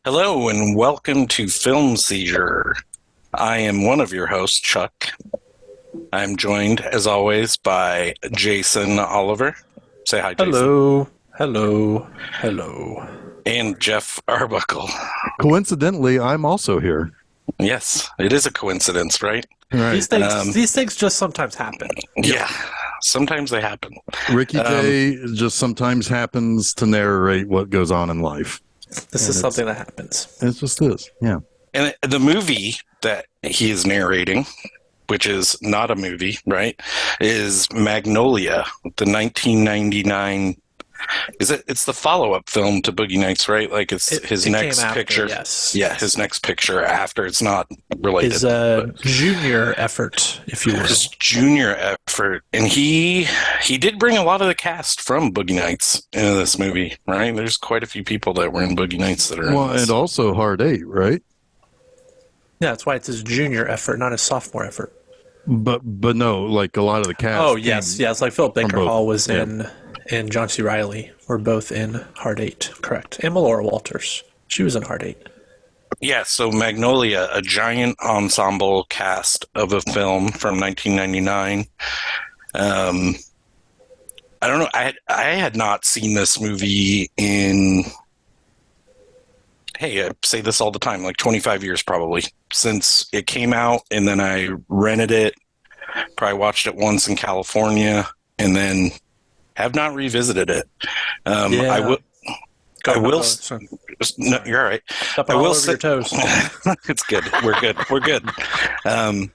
Hello and welcome to Film Seizure. I am one of your hosts, Chuck. I'm joined, as always, by Jason Oliver. Say hi, Jason. Hello, hello, hello. And Jeff Arbuckle. Coincidentally, I'm also here. Yes, it is a coincidence, right? Right. These things just sometimes happen. Yeah, sometimes they happen. Ricky Jay just sometimes happens to narrate what goes on in life. This is something that happens. It just is, yeah. And the movie that he is narrating, which is not a movie, right, is Magnolia, the 1999. It's the follow-up film to Boogie Nights, right? Like his next came after, picture. yes. Yeah, his next picture after. It's not related. His junior effort, if you will. His junior effort, and he did bring a lot of the cast from Boogie Nights into this movie, right? There's quite a few people that were in Boogie Nights that are in this. And also Hard Eight, right? Yeah, that's why it's his junior effort, not his sophomore effort. But no, like a lot of the cast. Oh, yes. Like Philip Baker both. Hall was in, and John C. Reilly were both in Hard Eight, correct. And Melora Walters. She was in Hard Eight. Yeah, so Magnolia, a giant ensemble cast of a film from 1999. I don't know. I had not seen this movie in, hey, I say this all the time, like 25 years probably, since it came out, and then I rented it, probably watched it once in California, and then have not revisited it. I will. No, you're all right. I will say your toes. It's good. We're good. We're good. I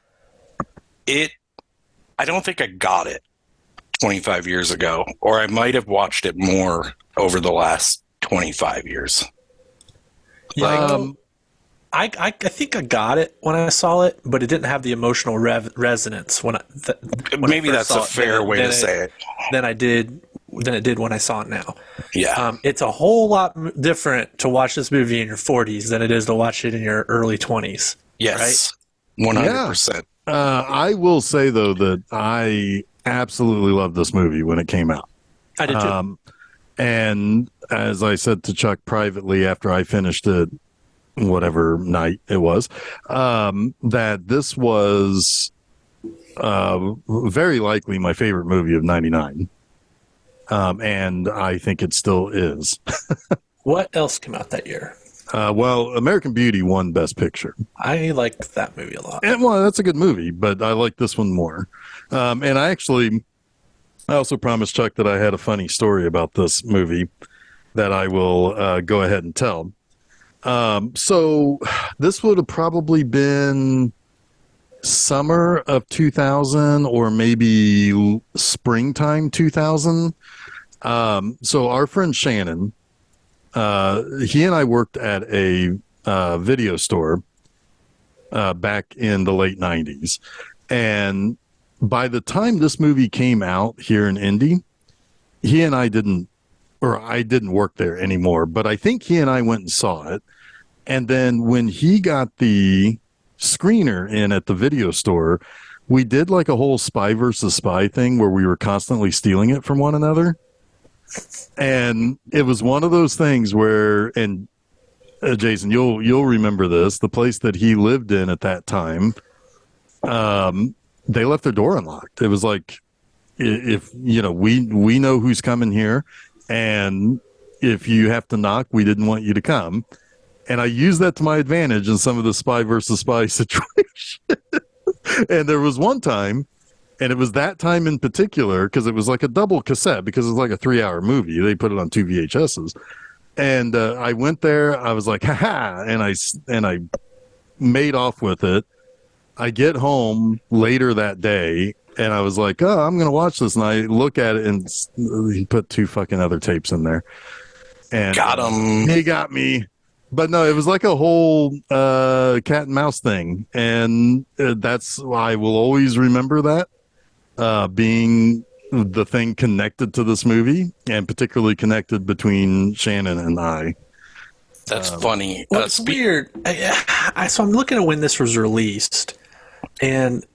don't think I got it 25 years ago, or I might have watched it more over the last 25 years. I think I got it when I saw it, but it didn't have the emotional resonance when Maybe that's a fair way to say it. Than it did when I saw it now. Yeah. It's a whole lot different to watch this movie in your 40s than it is to watch it in your early 20s. Yes. Right? 100%. I will say, though, that I absolutely loved this movie when it came out. I did too. And as I said to Chuck privately after I finished it, whatever night it was, that this was very likely my favorite movie of 99. And I think it still is. What else came out that year? Well, American Beauty won Best Picture. I liked that movie a lot. And, well, that's a good movie, but I like this one more. And I also promised Chuck that I had a funny story about this movie that I will go ahead and tell. So this would have probably been summer of 2000 or maybe springtime 2000. So our friend Shannon, he and I worked at a video store back in the late 90s. And by the time this movie came out here in Indy, he and I didn't work there anymore, but I think he and I went and saw it. And then when he got the screener in at the video store, we did like a whole spy versus spy thing where we were constantly stealing it from one another. And it was one of those things where, and Jason, you'll remember this, the place that he lived in at that time, they left their door unlocked. It was like, if we know who's coming here, and if you have to knock, we didn't want you to come. And I used that to my advantage in some of the spy versus spy situations. And there was one time, and it was that time in particular, because it was like a double cassette, because it was like a 3-hour movie. They put it on 2 VHSs. And I went there. I was like, ha-ha, and I made off with it. I get home later that day, and I was like, oh, I'm going to watch this. And I look at it, and he put 2 fucking other tapes in there. And got him. He got me. But no, it was like a whole cat and mouse thing. And that's why I will always remember that being the thing connected to this movie, and particularly connected between Shannon and I. That's funny. Well, it's weird. So I'm looking at when this was released, and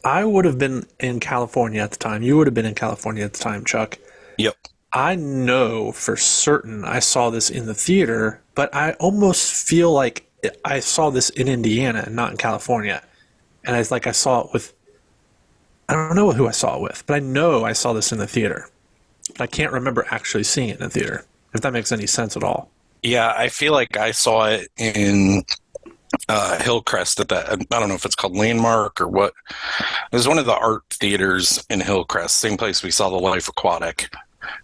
I would have been in California at the time. You would have been in California at the time, Chuck. Yep. I know for certain I saw this in the theater but I almost feel like I saw this in Indiana and not in California. And I saw it with, I don't know who I saw it with, but I know I saw this in the theater. But I can't remember actually seeing it in the theater, if that makes any sense at all. Yeah, I feel like I saw it in Hillcrest at that. I don't know if it's called Landmark or what. It was one of the art theaters in Hillcrest, same place we saw The Life Aquatic.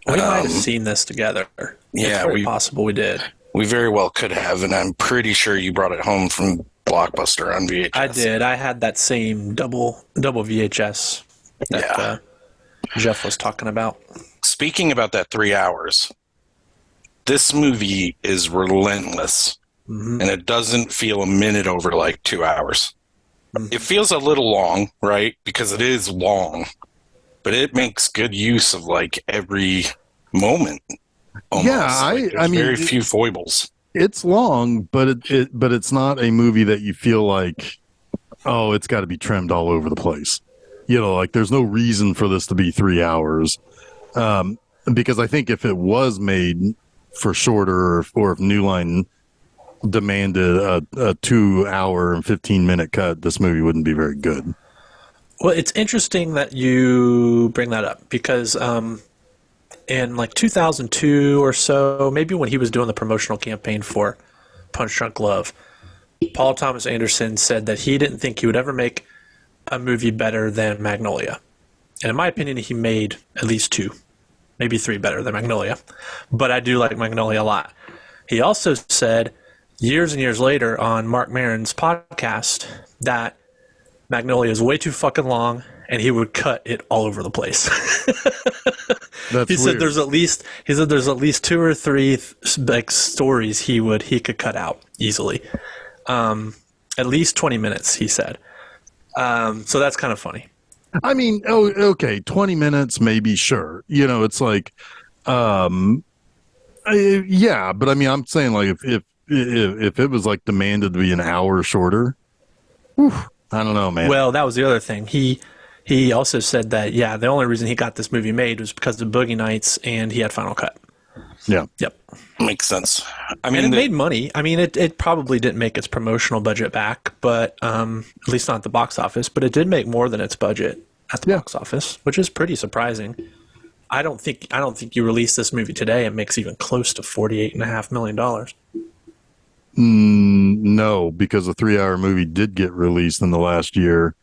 We might have seen this together. Yeah, it's very possible we did. We very well could have, and I'm pretty sure you brought it home from Blockbuster on VHS. I did. I had that same double VHS that Jeff was talking about. Speaking about that 3 hours, this movie is relentless, and it doesn't feel a minute over like 2 hours. It feels a little long, right? Because it is long, but it makes good use of like every moment. Almost. Yeah, I mean, very few foibles. It's long, but it's not a movie that you feel like, oh, it's got to be trimmed all over the place. Like there's no reason for this to be 3 hours. Because I think if it was made for shorter, or if New Line demanded a 2 hour and 15-minute cut, this movie wouldn't be very good. Well, it's interesting that you bring that up because in like 2002 or so, maybe when he was doing the promotional campaign for Punch Drunk Love, Paul Thomas Anderson said that he didn't think he would ever make a movie better than Magnolia. And in my opinion, he made at least 2, maybe 3 better than Magnolia. But I do like Magnolia a lot. He also said years and years later on Mark Maron's podcast that Magnolia is way too fucking long and he would cut it all over the place. He said there's at least 2 or 3 like stories he could cut out easily. At least 20 minutes, he said. So that's kind of funny. I mean, okay, 20 minutes, maybe, sure. It's like, yeah, but I mean, I'm saying like if it was like demanded to be an hour shorter, whew, I don't know, man. Well, that was the other thing. He also said that, yeah, the only reason he got this movie made was because of Boogie Nights and he had Final Cut. Yeah. Yep. Makes sense. I mean, and it made money. I mean, it probably didn't make its promotional budget back, but at least not at the box office. But it did make more than its budget at the box office, which is pretty surprising. I don't think you release this movie today and makes even close to $48.5 million. No, because a 3-hour movie did get released in the last year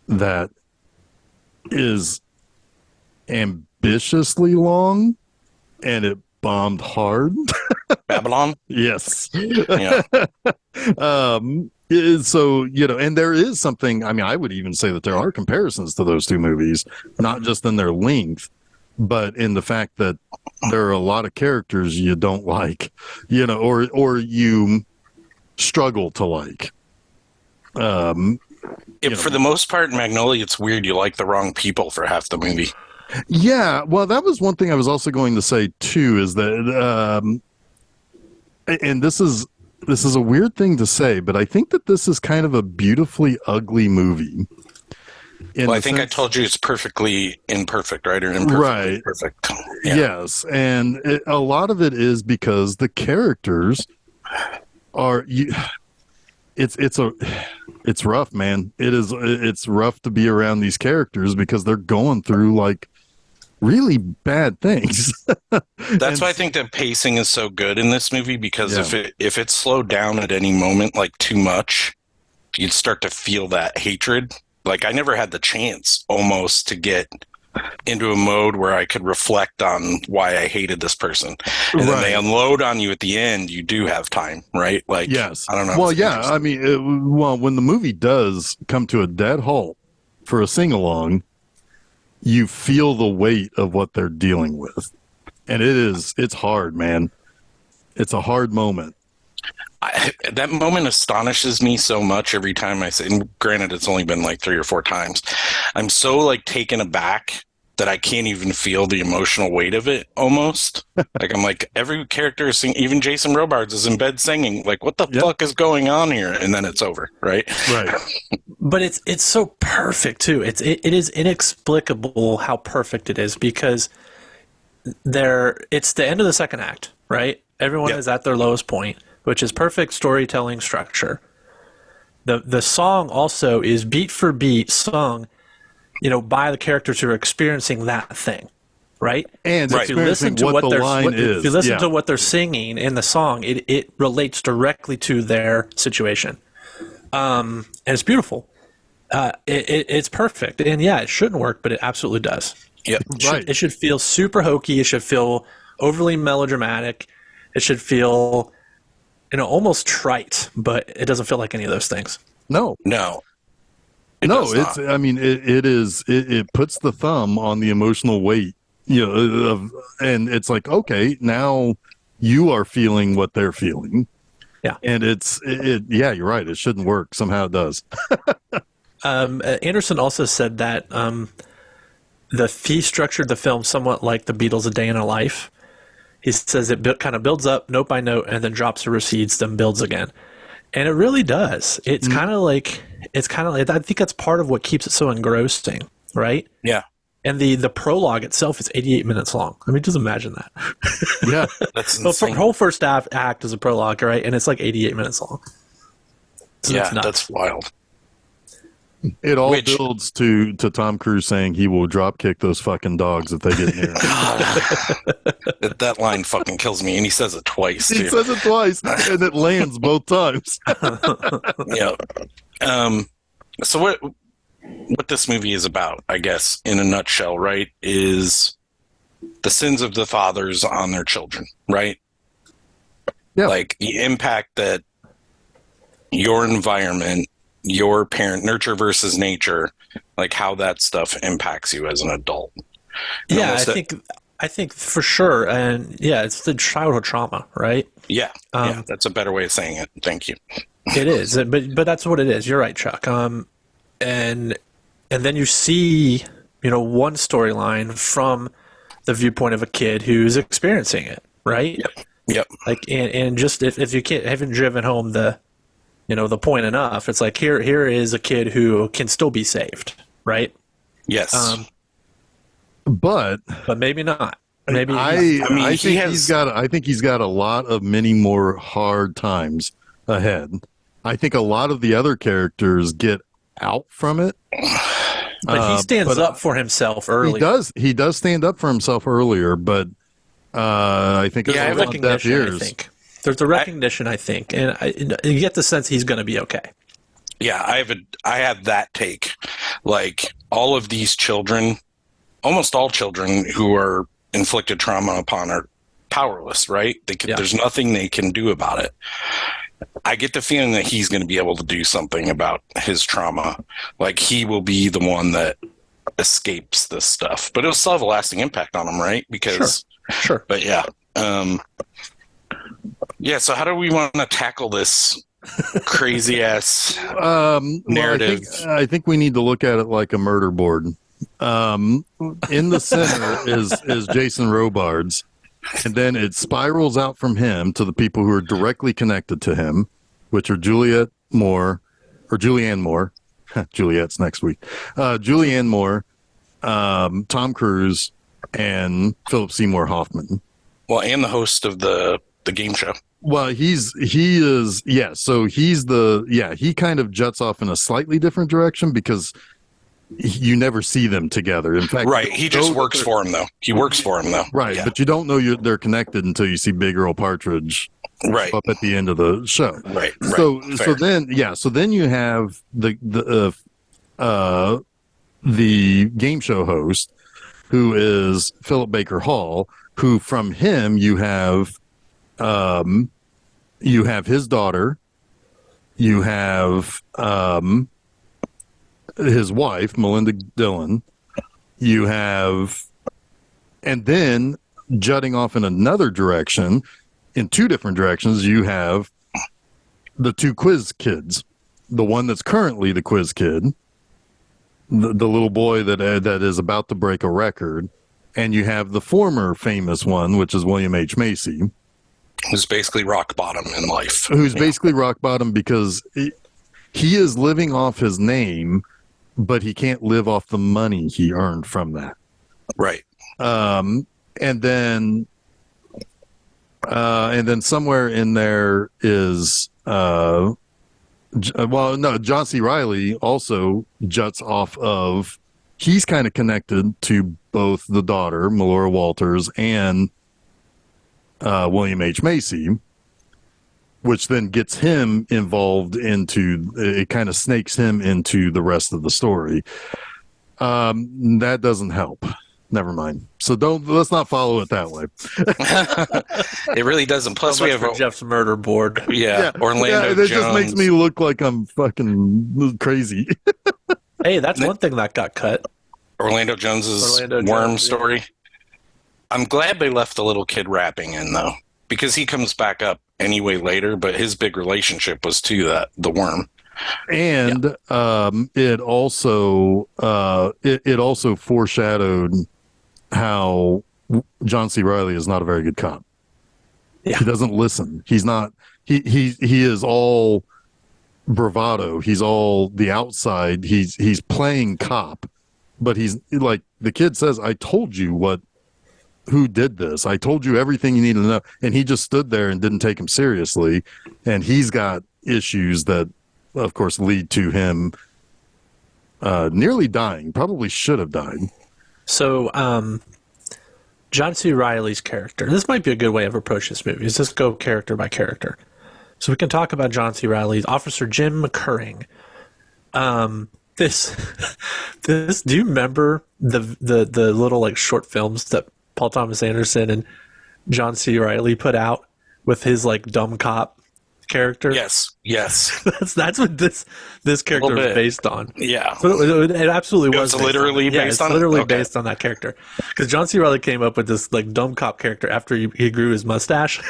that is ambitiously long, and it bombed hard. Babylon? Yes. Yeah. So, and there is something, I mean, I would even say that there are comparisons to those two movies, not just in their length, but in the fact that there are a lot of characters you don't like, or you struggle to like. For the most part, in Magnolia, it's weird you like the wrong people for half the movie. Yeah, well, that was one thing I was also going to say too, is that, and this is a weird thing to say, but I think that this is kind of a beautifully ugly movie. Well, I think I told you it's perfectly imperfect, right? Or imperfectly right. Perfect. Yeah. Yes, and a lot of it is because the characters are. It's rough, man. It's rough to be around these characters because they're going through like really bad things. That's why I think the pacing is so good in this movie, because if it slowed down at any moment like too much, you'd start to feel that hatred. Like I never had the chance almost to get into a mode where I could reflect on why I hated this person. And then they unload on you at the end, you do have time, right? Like, yes. I don't know. Well, yeah, I mean, when the movie does come to a dead halt for a sing-along, you feel the weight of what they're dealing with. And it's hard, man. It's a hard moment. That moment astonishes me so much every time I say, and granted, it's only been like 3 or 4 times. I'm so like taken aback that I can't even feel the emotional weight of it almost. Like I'm like, every character is singing, even Jason Robards is in bed singing, like, what the fuck is going on here? And then it's over, right? Right. But it's so perfect too. It is inexplicable how perfect it is, because it's the end of the second act, right? Everyone Yep. is at their lowest point, which is perfect storytelling structure. The song also is beat for beat sung, by the characters who are experiencing that thing, right? And So if you listen experiencing to what the line if you is. listen Yeah. to what they're singing in the song, it relates directly to their situation, and it's beautiful. It's perfect, and yeah, it shouldn't work, but it absolutely does. Yep. Right. It should feel super hokey. It should feel overly melodramatic. It should feel, almost trite, but it doesn't feel like any of those things. No. No. It No, does it's. not. I mean, it is. It puts the thumb on the emotional weight, and it's like, okay, now you are feeling what they're feeling. Yeah. And yeah, you're right. It shouldn't work. Somehow it does. Anderson also said that he structured the film somewhat like the Beatles' A Day in a Life. He says it kind of builds up note by note and then drops or recedes, then builds again. And it really does. It's kind of like, I think that's part of what keeps it so engrossing, right? Yeah. And the prologue itself is 88 minutes long. I mean, just imagine that. Yeah. That's The insane. whole first act is a prologue, right? And it's like 88 minutes long. So Yeah, it's nuts. that's wild. It all Which- builds to Tom Cruise saying he will drop kick those fucking dogs if they get near him. That line fucking kills me, and he says it twice He too. says it twice, and it lands both times. Yeah. So what this movie is about, I guess, in a nutshell, right, is the sins of the fathers on their children, right? Yeah. Like the impact that your environment, your parent, nurture versus nature, like how that stuff impacts you as an adult. And Yeah, almost I think for sure. And yeah, it's the childhood trauma, right? yeah, that's a better way of saying it. Thank you. It is, but that's what it is. You're right, Chuck. And then you see, one storyline from the viewpoint of a kid who's experiencing it, right? Yep. Like, and just if you haven't driven home the point enough, it's like here is a kid who can still be saved, right? Yes. But But maybe maybe I think he's got a lot of many more hard times ahead. I think a lot of the other characters get out from it. but he stands up for himself early. He does stand up for himself earlier, but I think it's Yeah, I have on deaf recognition, I ears. think. There's a recognition, I think, and you get the sense he's going to be okay. Yeah, I have that take. Like all of these children, almost all children who are inflicted trauma upon are powerless, right? There's nothing they can do about it. I get the feeling that he's going to be able to do something about his trauma. Like he will be the one that escapes this stuff, but it'll still have a lasting impact on him, right? Because, Sure. but yeah. So how do we want to tackle this crazy ass narrative? I think we need to look at it like a murder board. In the center is Jason Robards, and then it spirals out from him to the people who are directly connected to him, which are Julianne Moore. Juliet's next week. Julianne Moore, Tom Cruise, and Philip Seymour Hoffman. Well, and the host of the game show. Well, he kind of juts off in a slightly different direction because you never see them together. In fact, Right. He just works for him, though. He works for him, though. Right, Yeah. but you don't know they're connected until you see Big Earl Partridge Right. up at the end of the show. Right. So Fair. then you have the game show host, who is Philip Baker Hall, who from him you have his daughter, you have his wife Melinda Dillon, you have, and then jutting off in another direction, in two different directions, you have the two quiz kids. The one that's currently the quiz kid, the little boy that is about to break a record, and you have the former famous one, which is William H. Macy, Who's basically rock bottom in life. who's basically rock bottom because he is living off his name, but he can't live off the money he earned from that. Right. And then And then somewhere in there is, well, no, John C. Reilly also juts off of, he's kind of connected to both the daughter, Melora Walters, and William H. Macy, which then gets him involved into, it kind of snakes him into the rest of the story. That doesn't help. Never mind. So let's not follow it that way. It really doesn't. Plus, So we much have for Jeff's murder board. Orlando It Jones. just makes me look like I'm fucking crazy. Hey, that's one thing that got cut. Orlando Jones's Orlando worm Jones, story. I'm glad they left the little kid rapping in though, because he comes back up anyway later. But his big relationship was to the worm. And it also foreshadowed how John C. Reilly is not a very good cop. Yeah. He doesn't listen. He's not. He is all bravado. He's all the outside. He's playing cop, but he's like the kid says, "I told you who did this. I told you everything you need to know." And he just stood there and didn't take him seriously. And he's got issues that, of course, lead to him nearly dying. Probably should have died. So, John C. Reilly's character. This might be a good way of approach this movie. Is just go character by character. So we can talk about John C. Reilly's Officer Jim McCurring. This. Do you remember the little like short films that Paul Thomas Anderson and John C. Reilly put out with his like dumb cop character? Yes. that's what this character is based on. Yeah. So it absolutely was. It's literally based on it? literally Okay. based on that character. Because John C. Reilly came up with this like dumb cop character after he grew his mustache,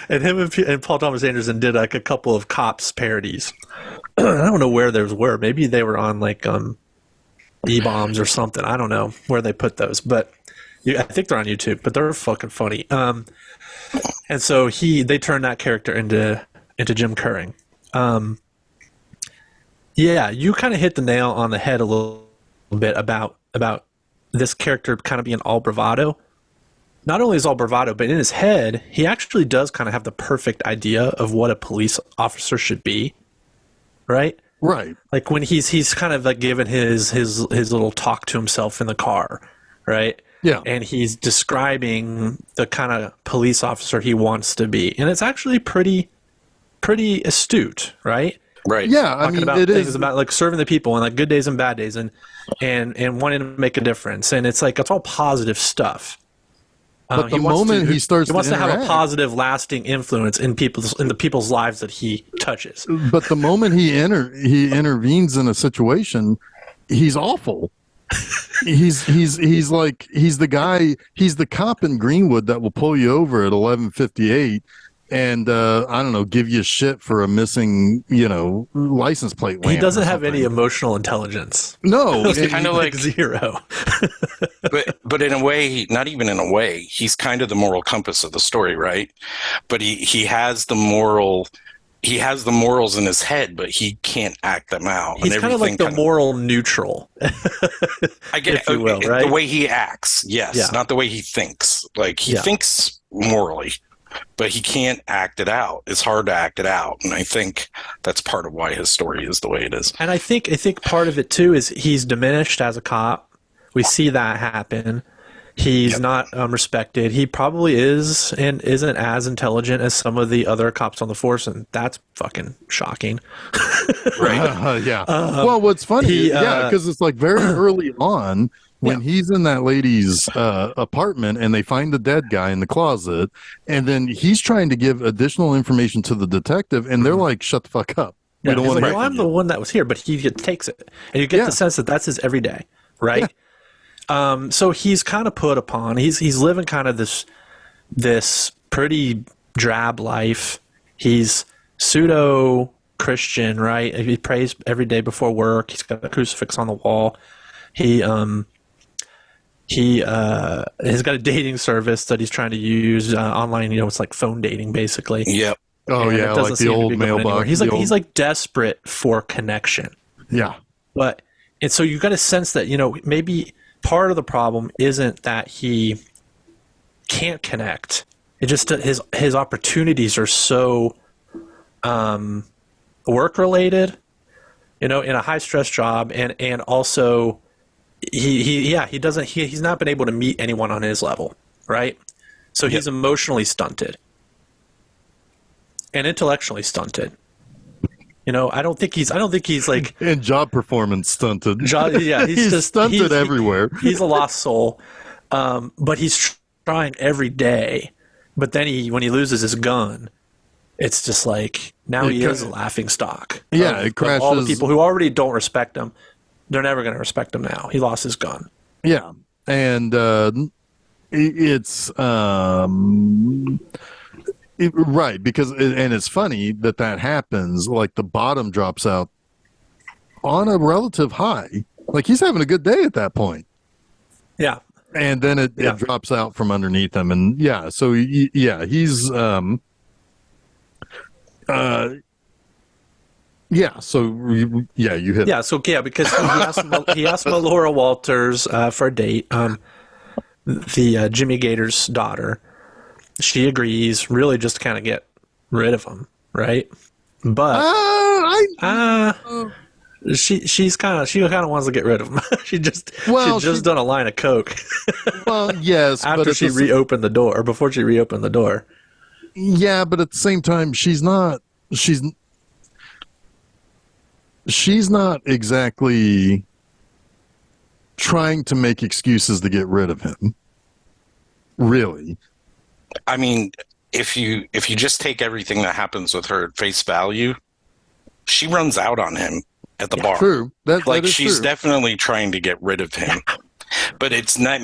and him and Paul Thomas Anderson did like a couple of cops parodies. I don't know where those were. Maybe they were on like E-bombs or something. I don't know where they put those, but I think they're on YouTube. But they're fucking funny. And so they turned that character into Jim Curring. Yeah, you kind of hit the nail on the head a little bit about this character kind of being all bravado. Not only is all bravado, but in his head, he actually does kind of have the perfect idea of what a police officer should be, right? Right. Like when he's kind of like giving his little talk to himself in the car, right? Yeah. And he's describing the kind of police officer he wants to be. And it's actually pretty astute, right? Right. Yeah. I Talking mean, about it things is about like serving the people and like good days and bad days and wanting to make a difference. And it's like, it's all positive stuff. But the moment he starts wants to have a interact- positive, lasting influence in the people's lives that he touches. But the moment he intervenes in a situation, he's awful. He's the guy. He's the cop in Greenwood that will pull you over at 11:58 and I don't know, give you shit for a missing license plate lamp. He doesn't or have any something. emotional intelligence. No, He's kind of like zero. but in a way, not even in a way, he's kind of the moral compass of the story, right? But he has the morals in his head, but he can't act them out. He's kind of like the moral neutral. I get if you will, right? The way he acts, yes, Yeah. not the way he thinks. Like he thinks morally, but he can't act it out. It's hard to act it out, and I think that's part of why his story is the way it is. And I think part of it too is he's diminished as a cop. We see that happen. He's not respected. He probably is and isn't as intelligent as some of the other cops on the force, and that's fucking shocking. Right? Yeah. Well, what's funny, because it's like very early on when he's in that lady's apartment and they find the dead guy in the closet, and then he's trying to give additional information to the detective, and they're like, "Shut the fuck up. We Yeah, don't he's want like, to." well, I'm the one that was here, but he takes it, and you get the sense that that's his everyday, right? So he's kind of put upon. He's living kind of this pretty drab life. He's pseudo Christian, right? He prays every day before work. He's got a crucifix on the wall. He has got a dating service that he's trying to use online. It's like phone dating, basically. Yep. Oh And it yeah, doesn't like seem the to old be going anywhere. mailbox. He's like desperate for connection. Yeah. And so you got a sense that maybe part of the problem isn't that he can't connect It just his opportunities are so work related, in a high stress job, and also he's not been able to meet anyone on his level, right? So he's emotionally stunted and intellectually stunted. I don't think he's like And job performance stunted. he's just stunted everywhere. He's a lost soul, but he's trying every day. But then when he loses his gun, it's just like now he is a laughing stock. It crashes. Of all the people who already don't respect him, they're never going to respect him now. He lost his gun. Yeah, and it's right, because and it's funny that happens. Like the bottom drops out on a relative high. Like he's having a good day at that point. Yeah. And then it drops out from underneath him, and so he's so you hit because he asked Laura Walters for a date, the Jimmy Gator's daughter. She agrees, really just to kind of get rid of him, right? But she kind of wants to get rid of him. She just done a line of coke. Well, yes, after but she reopened the door, or before she reopened the door. Yeah, but at the same time, she's not exactly trying to make excuses to get rid of him. Really. I mean, if you just take everything that happens with her at face value, she runs out on him at the bar. True. That is she's true. Definitely trying to get rid of him. But it's not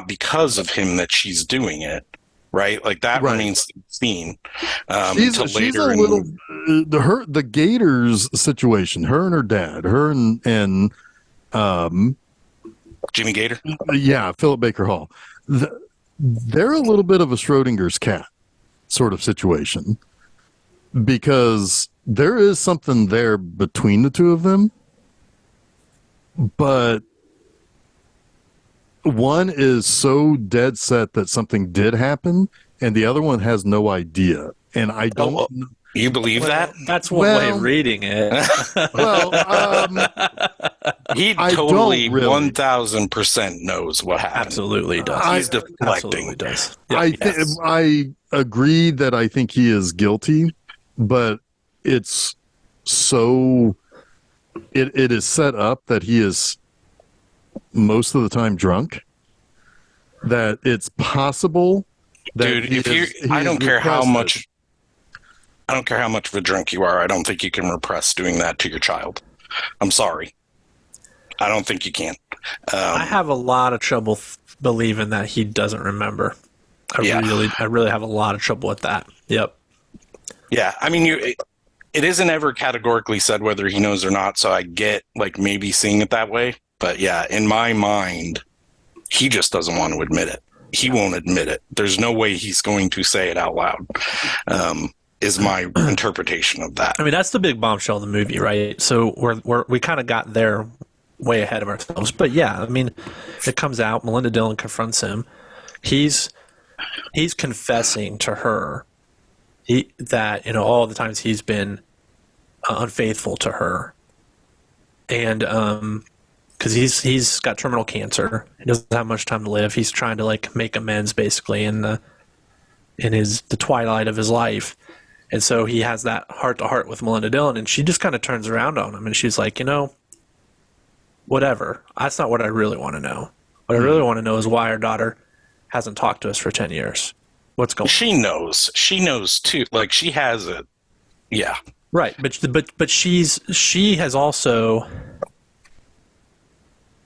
because of him that she's doing it, right? Like that remains to be seen until later. The Gators situation, her and her dad, her and Jimmy Gator. Philip Baker Hall. They're a little bit of a Schrodinger's cat sort of situation, because there is something there between the two of them, but one is so dead set that something did happen, and the other one has no idea. And I don't. You believe that? That's one way of reading it. He totally 1,000% knows what happened. Absolutely does. He's deflecting. Absolutely does. I agree that I think he is guilty, but it's so it is set up that he is most of the time drunk, that it's possible that I don't care how much of a drunk you are. I don't think you can repress doing that to your child. I'm sorry. I don't think you can. I have a lot of trouble believing that he doesn't remember. I really have a lot of trouble with that. Yep. Yeah, I mean, it isn't ever categorically said whether he knows or not, so I get like maybe seeing it that way. But yeah, in my mind, he just doesn't want to admit it. He won't admit it. There's no way he's going to say it out loud. Is my interpretation of that. I mean, that's the big bombshell of the movie, right? So we kind of got there way ahead of ourselves. But yeah, I mean, it comes out. Melinda Dillon confronts him. He's confessing to her that all the times he's been unfaithful to her, and because he's got terminal cancer, he doesn't have much time to live. He's trying to like make amends basically in the twilight of his life. And so he has that heart-to-heart with Melinda Dillon, and she just kind of turns around on him, and she's like, whatever. That's not what I really want to know. What I really want to know is why our daughter hasn't talked to us for 10 years. What's going on? She knows. She knows, too. Like, she has it. Yeah. Right, but she has also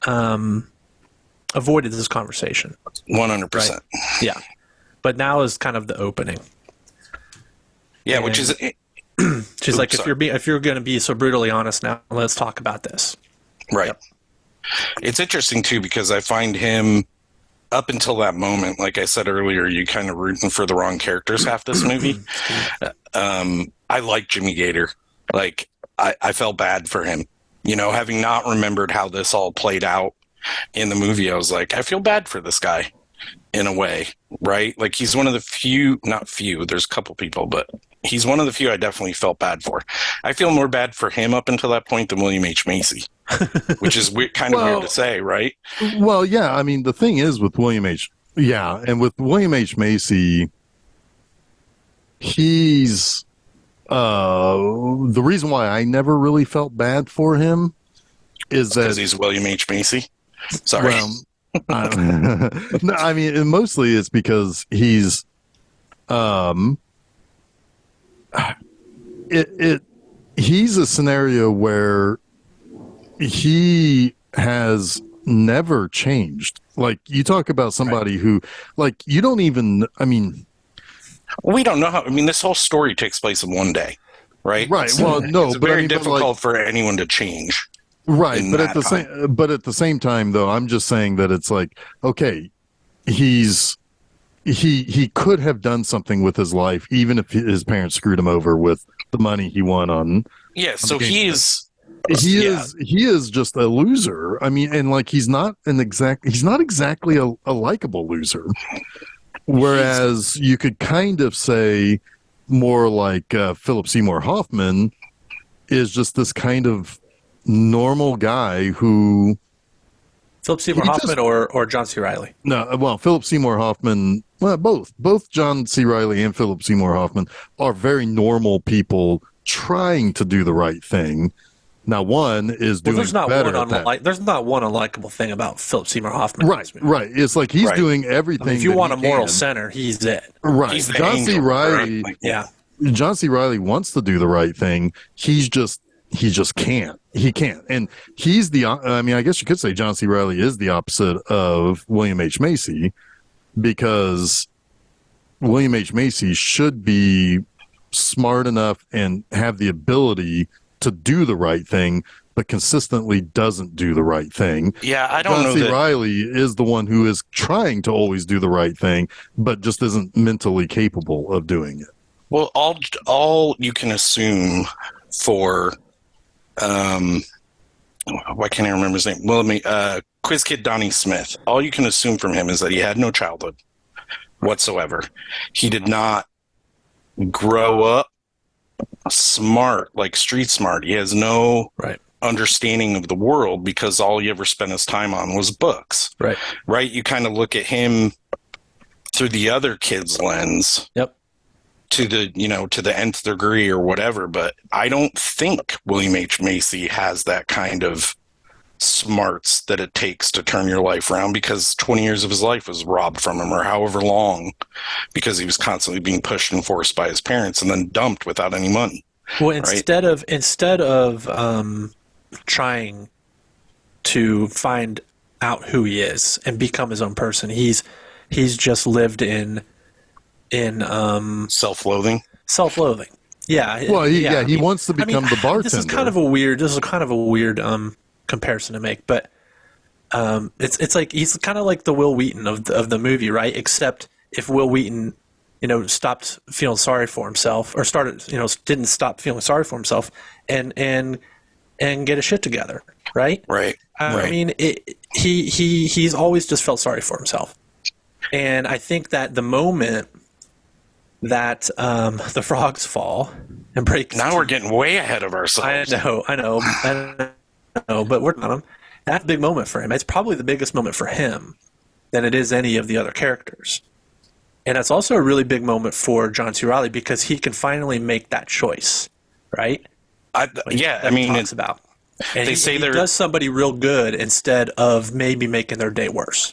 avoided this conversation. 100%. Right? Yeah. But now is kind of the opening. Yeah, and which is she's like, if you're going to be so brutally honest now, let's talk about this. Right. Yep. It's interesting too because I find him up until that moment, like I said earlier, you kind of rooting for the wrong characters half this movie. I like Jimmy Gator. Like I felt bad for him, having not remembered how this all played out in the movie. I was like, I feel bad for this guy. in a way, right? Like he's one of the few, not few, there's a couple people, but he's one of the few I definitely felt bad for. I feel more bad for him up until that point than William H. Macy, which is kind of weird to say, right? Well, yeah. I mean, the thing is with William H. Yeah, and with William H. Macy, he's the reason why I never really felt bad for him is that Because he's William H. Macy. Sorry. Well, no, I mean, mostly it's because he's he's a scenario where he has never changed. Like you talk about somebody who, like, you don't even. I mean, we don't know how. I mean, this whole story takes place in one day, right? right? Well, no, it's but very I mean, difficult for anyone to change. Right, but at the same time, though, I'm just saying that it's like, okay, he could have done something with his life, even if his parents screwed him over with the money he won on. Yeah, so he is just a loser. I mean, and like he's not exactly a likable loser. Whereas you could kind of say more like Philip Seymour Hoffman is just this kind of normal guy who Philip Seymour Hoffman or John C. Reilly. No, well, Philip Seymour Hoffman, well, both John C. Reilly and Philip Seymour Hoffman are very normal people trying to do the right thing. Now, one is doing there's not better one at that. there's not one unlikable thing about Philip Seymour Hoffman. Right. It's like he's doing everything. I mean, if you that want a he moral can. center, he's it. Right. He's the John C. angel, Reilly, right? Yeah. John C. Reilly wants to do the right thing. He just can't. He can't. And he's I mean, I guess you could say John C. Reilly is the opposite of William H. Macy, because William H. Macy should be smart enough and have the ability to do the right thing, but consistently doesn't do the right thing. Yeah, I don't know John C. that. Reilly is the one who is trying to always do the right thing, but just isn't mentally capable of doing it. Well, all you can assume for, why can't I remember his name? Well, Quiz Kid Donnie Smith. All you can assume from him is that he had no childhood whatsoever. He did not grow up smart, like street smart. He has no understanding of the world because all he ever spent his time on was books. Right. You kind of look at him through the other kid's lens. Yep. To the nth degree or whatever, but I don't think William H. Macy has that kind of smarts that it takes to turn your life around, because 20 years of his life was robbed from him, or however long, because he was constantly being pushed and forced by his parents and then dumped without any money. Well, instead of trying to find out who he is and become his own person, he's just lived in self-loathing. Yeah. Well, he wants to become the bartender. This is kind of a weird comparison to make, but it's like he's kind of like the Will Wheaton of the movie, right? Except if Will Wheaton, stopped feeling sorry for himself, or didn't stop feeling sorry for himself, and get his shit together, right? Right. I mean, he's always just felt sorry for himself, and I think that the moment that the frogs fall and break. Now we're getting way ahead of ourselves. I know, but we're not. That's a big moment for him. It's probably the biggest moment for him than it is any of the other characters. And that's also a really big moment for John C. Reilly, because he can finally make that choice, right? It's about. And he does somebody real good instead of maybe making their day worse.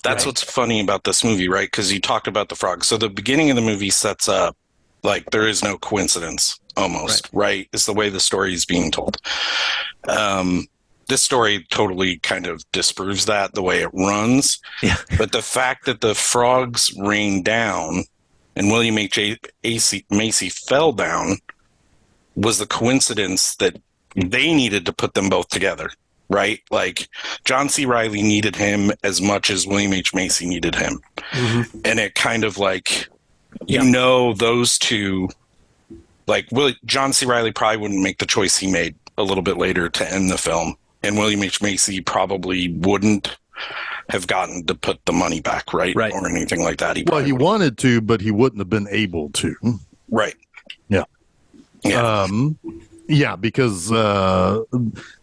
That's what's funny about this movie, right? Because you talked about the frog. So the beginning of the movie sets up like there is no coincidence, almost, right? It's the way the story is being told. This story totally kind of disproves that, the way it runs. Yeah. But the fact that the frogs rained down and William H. Macy fell down was the coincidence that they needed to put them both together. Right? Like John C. Reilly needed him as much as William H. Macy needed him. Mm-hmm. And it kind of like, those two, like John C. Reilly probably wouldn't make the choice he made a little bit later to end the film. And William H. Macy probably wouldn't. have gotten to put the money back, right? Right. Or anything like that. He probably would've- wanted to, but he wouldn't have been able to. Right. Yeah. Yeah. Yeah, because the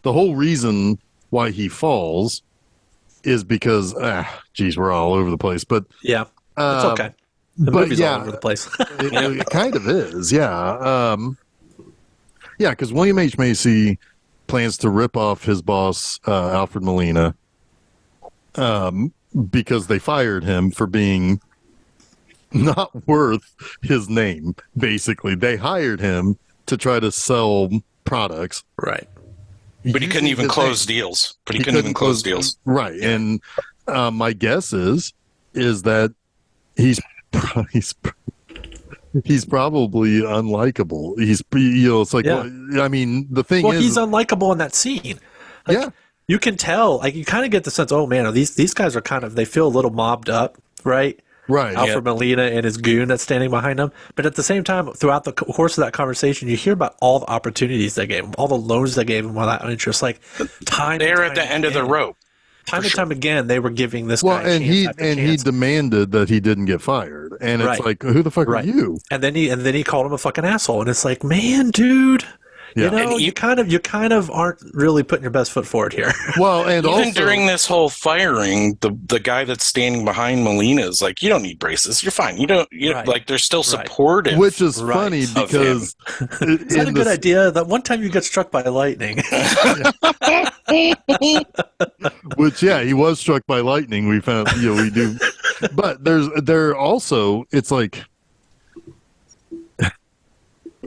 whole reason why he falls is because, geez, we're all over the place. But Yeah, it's okay. The but movie's yeah, all over the place. it kind of is. Yeah. Yeah, because William H. Macy plans to rip off his boss, Alfred Molina, because they fired him for being not worth his name, basically. They hired him to try to sell products. Right. But he couldn't using even his close name. deals. But he couldn't even close deals. Right. And my guess is that he's he's probably unlikable. It's like, Yeah. well, I mean, the thing is, he's unlikable in that scene. Like, yeah. you can tell. Like, you kind of get the sense, oh man, these guys are they feel a little mobbed up, right? Right. Alfred Molina and his goon that's standing behind him. But at the same time, throughout the course of that conversation, you hear about all the opportunities they gave him, all the loans they gave him without interest. Like, They're at the end of the rope. Time and time again, they were giving this Well, guy and he demanded that he didn't get fired, and it's Right. like, who the fuck are you? And then he called him a fucking asshole, and it's like, man, dude, Yeah. you know, And you kind of aren't really putting your best foot forward here. Well, and Even also during this whole firing, the guy that's standing behind Molina is like, "You don't need braces. You're fine. You don't." Right. Like they're still Right. supportive. which is Right. funny Of because Is that a good idea? That one time you got struck by lightning. Which, yeah, he was struck by lightning. We found, we do, but there also, it's like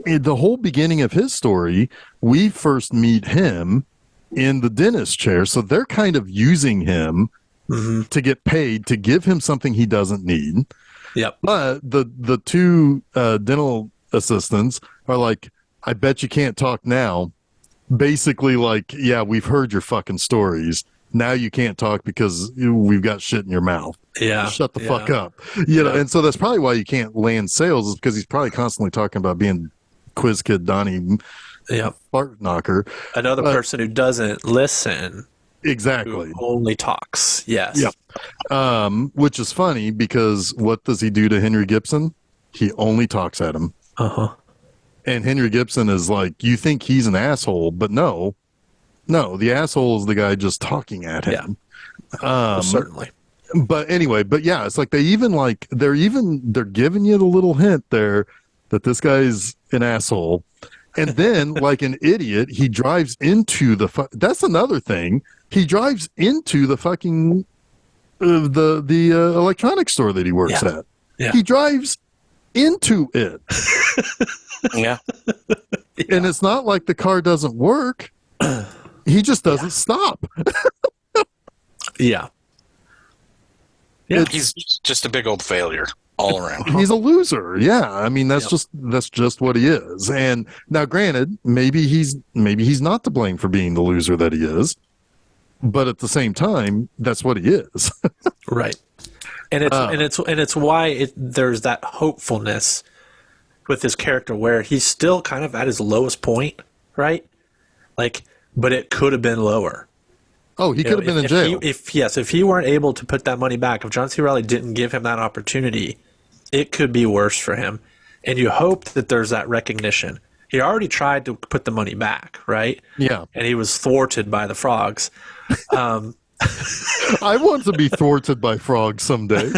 in the whole beginning of his story, we first meet him in the dentist chair, so they're kind of using him to get paid to give him something he doesn't need. Yep. But the two dental assistants are like, I bet you can't talk now. Basically, like, yeah, we've heard your fucking stories. Now you can't talk because we've got shit in your mouth. Yeah. Shut the fuck Yeah. up. And so that's probably why you can't land sales, is because he's probably constantly talking about being quiz kid Donnie Yep. fart knocker. Another person who doesn't listen, Exactly. who only talks. Yes. Yep. Which is funny because what does he do to Henry Gibson? He only talks at him. Uh-huh. And Henry Gibson is like, you think he's an asshole, but no, the asshole is the guy just talking at him. Certainly. But anyway, yeah, it's like they're giving you the little hint there that this guy's an asshole. And then, like an idiot, he drives into that's another thing. He drives into the fucking the electronics store that he works at. Yeah. He drives into it. Yeah. And it's not like the car doesn't work. He just doesn't stop. Yeah. Yeah. He's just a big old failure all around. He's a loser. Yeah. I mean, that's just what he is. And now granted, maybe he's not to blame for being the loser that he is. But at the same time, that's what he is. Right. And it's why there's that hopefulness with his character where he's still kind of at his lowest point, right? Like, but it could have been lower. Oh, he could have been in jail. If he weren't able to put that money back, if John C. Reilly didn't give him that opportunity, it could be worse for him. And you hope that there's that recognition. He already tried to put the money back, right? Yeah. And he was thwarted by the frogs. I want to be thwarted by frogs someday.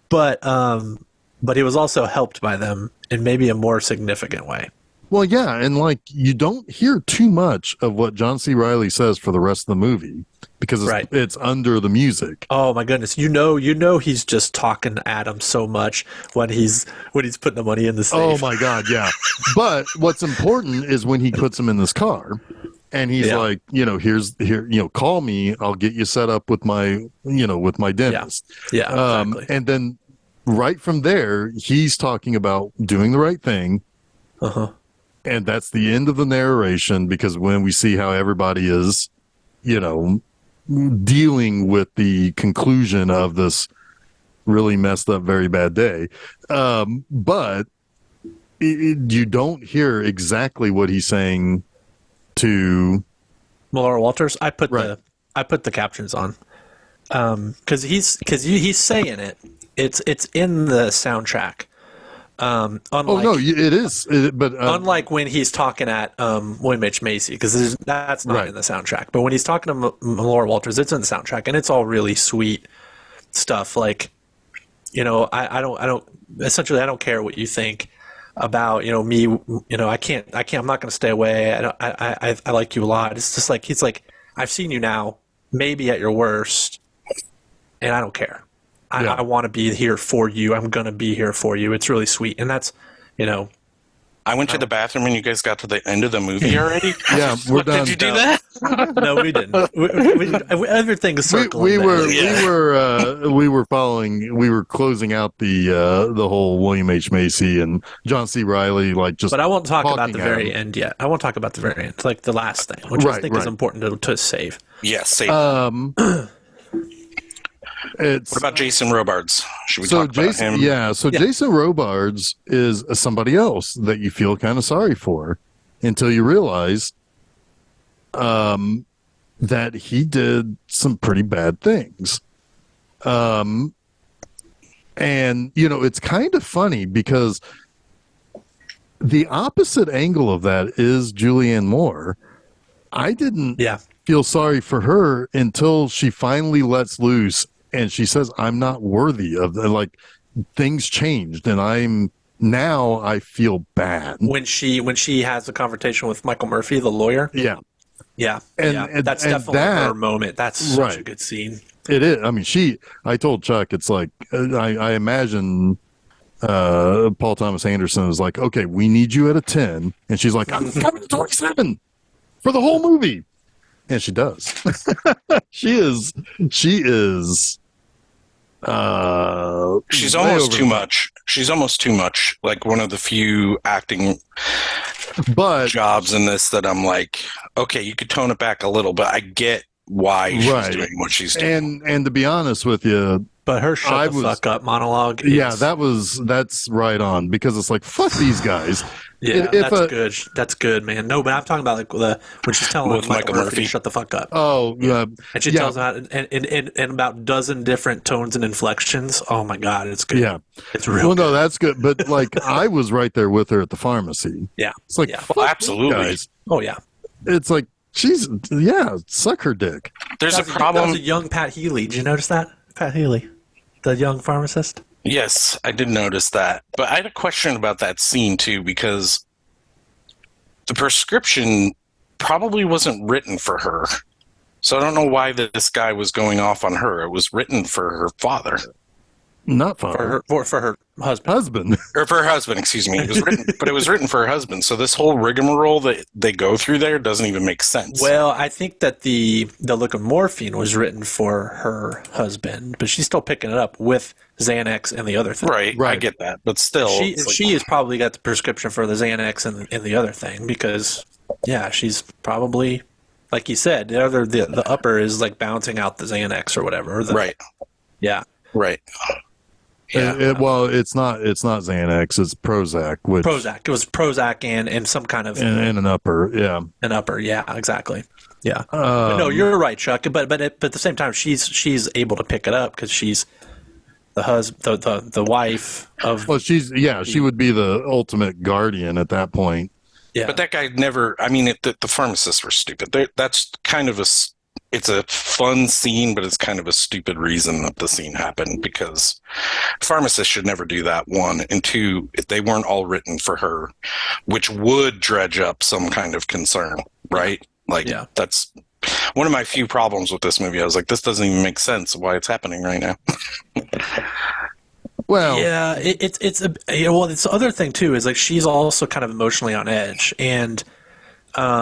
But he was also helped by them in maybe a more significant way. Well, yeah, and like you don't hear too much of what John C. Reilly says for the rest of the movie because it's under the music. Oh my goodness! You know, he's just talking at him so much when he's putting the money in the safe. Oh my god, yeah. But what's important is when he puts him in this car, and he's like, call me, I'll get you set up with my dentist. Yeah. Exactly. And then right from there, he's talking about doing the right thing. Uh-huh. And that's the end of the narration, because when we see how everybody is, dealing with the conclusion of this really messed up, very bad day. But you don't hear exactly what he's saying to Melora Walters. I put I put the captions on because he's saying it. It's in the soundtrack. Unlike, no, it is. But unlike when he's talking at William H. Macy, because that's not Right. in the soundtrack. But when he's talking to Laura Walters, it's in the soundtrack, and it's all really sweet stuff. Like, you know, I don't essentially I don't care what you think about, you know, me. You know, I can't. I'm not going to stay away. I like you a lot. It's just like he's like, I've seen you now, maybe at your worst, and I don't care. Yeah. I want to be here for you. I'm going to be here for you. It's really sweet. And that's, you know. I went to the bathroom and you guys got to the end of the movie already? Yeah, we're done. Did you do that? No, we didn't. Everything is circling. we were there. we were closing out the whole William H. Macy and John C. Reilly, like, just. But I won't talk about the talking at very him. end yet. I won't talk about the very end. Like the last thing, which I Right, think is right. important to save. Yes. Save. It's What about Jason Robards? Should we so talk about Jason. him? Yeah, so Yeah. Jason Robards is somebody else that you feel kind of sorry for until you realize that he did some pretty bad things. And you know, it's kind of funny because the opposite angle of that is Julianne Moore. I didn't Yeah. feel sorry for her until she finally lets loose and she says, I'm not worthy of the, like, things changed and I feel bad. When she has a conversation with Michael Murphy, the lawyer. Yeah, Yeah. And that's and definitely that- her moment. That's such a Right. good scene. it is. I mean, I told Chuck, it's like, I imagine Paul Thomas Anderson is like, okay, we need you at a 10. And she's like, I'm coming to 27 for the whole movie. And she does. She is She's way almost over too the much. She's almost too much. Like one of the few acting top. But jobs in this that I'm like, okay, you could tone it back a little, but I get why she's Right. doing what she's doing. and to be honest with you, But her I shut the was- fuck up monologue. yeah, is- that's right on, because it's like, fuck these guys. yeah, if that's a- good. That's good, man. No, but I'm talking about like when she's telling With Michael Michael Murphy Murphy. to shut the fuck up. Oh, yeah. And she yeah. tells him how, and about a dozen different tones and inflections. Oh my god, it's good. Yeah. It's real. Well, no, good. that's good. But like, I was right there with her at the pharmacy. Yeah. It's like, Yeah. fuck Well, these absolutely. guys. Oh yeah. It's like, suck her dick. There's a That was problem. a young Pat Healy. Did you notice that? Pat Healy, the young pharmacist. Yes, I did notice that. But I had a question about that scene too, because the prescription probably wasn't written for her. So I don't know why this guy was going off on her. It was written for her father. Not father. For her husband. Husband. Or for her husband, excuse me. It was written, but it was written for her husband. So this whole rigmarole that they go through there doesn't even make sense. Well, I think that the liquid morphine was written for her husband, but she's still picking it up with Xanax and the other thing. right, I Right. get that. But still, it's like- She has probably got the prescription for the Xanax and the other thing because, yeah, she's probably, like you said, the upper is like bouncing out the Xanax or whatever. Or right, Yeah. right. Yeah. Well, it's not Xanax. It's Prozac. Which, Prozac. It was Prozac and some kind of and an upper. Yeah. an upper. Yeah, exactly. Yeah. But no, you're right, Chuck. But at the same time, she's able to pick it up because she's the wife of. Well, she would be the ultimate guardian at that point. Yeah. But that guy never. I mean, the pharmacists were stupid. That's kind of it's a fun scene, but it's kind of a stupid reason that the scene happened, because pharmacists should never do that, one. And two, they weren't all written for her, which would dredge up some kind of concern, right? Like, Yeah. that's one of my few problems with this movie. I was like, this doesn't even make sense why it's happening right now. Well, Yeah, it's the other thing too is like she's also kind of emotionally on edge, and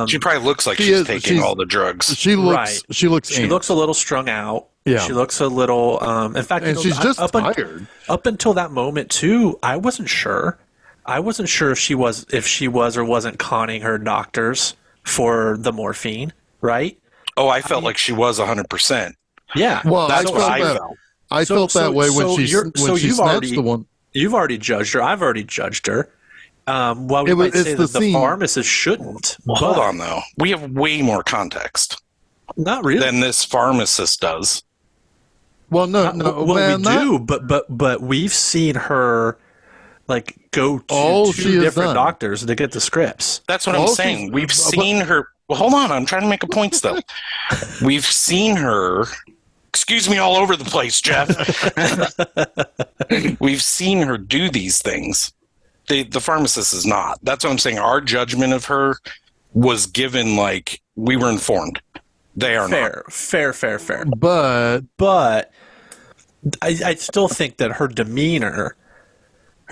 She probably looks like She she's is- taking she's- all the drugs. she looks. Right. She looks. she amped. looks a little strung out. Yeah. She looks a little. In fact, and she's just tired. Up until that moment too, I wasn't sure. I wasn't sure if she was or wasn't conning her doctors for the morphine. Right? Oh, I felt like she was 100%. Yeah. Well, That's I what felt I that. felt. I So- felt that so- way when so she you're- so snatched you've already- the one. You've already judged her. I've already judged her. Well, we might It's say the that the scene. pharmacist shouldn't. Well, hold but- on, though. We have way more context. Not really. than this pharmacist does. Well, no. Well, we not do, but we've seen her like go to all she two has different done. doctors to get the scripts. That's what I'm All saying. she's- We've seen her. Well, hold on. I'm trying to make a point still. We've seen her. Excuse me, all over the place, Jeff. We've seen her do these things. The pharmacist is not. That's what I'm saying. Our judgment of her was given like we were informed. They are not. Fair. But But I still think that her demeanor,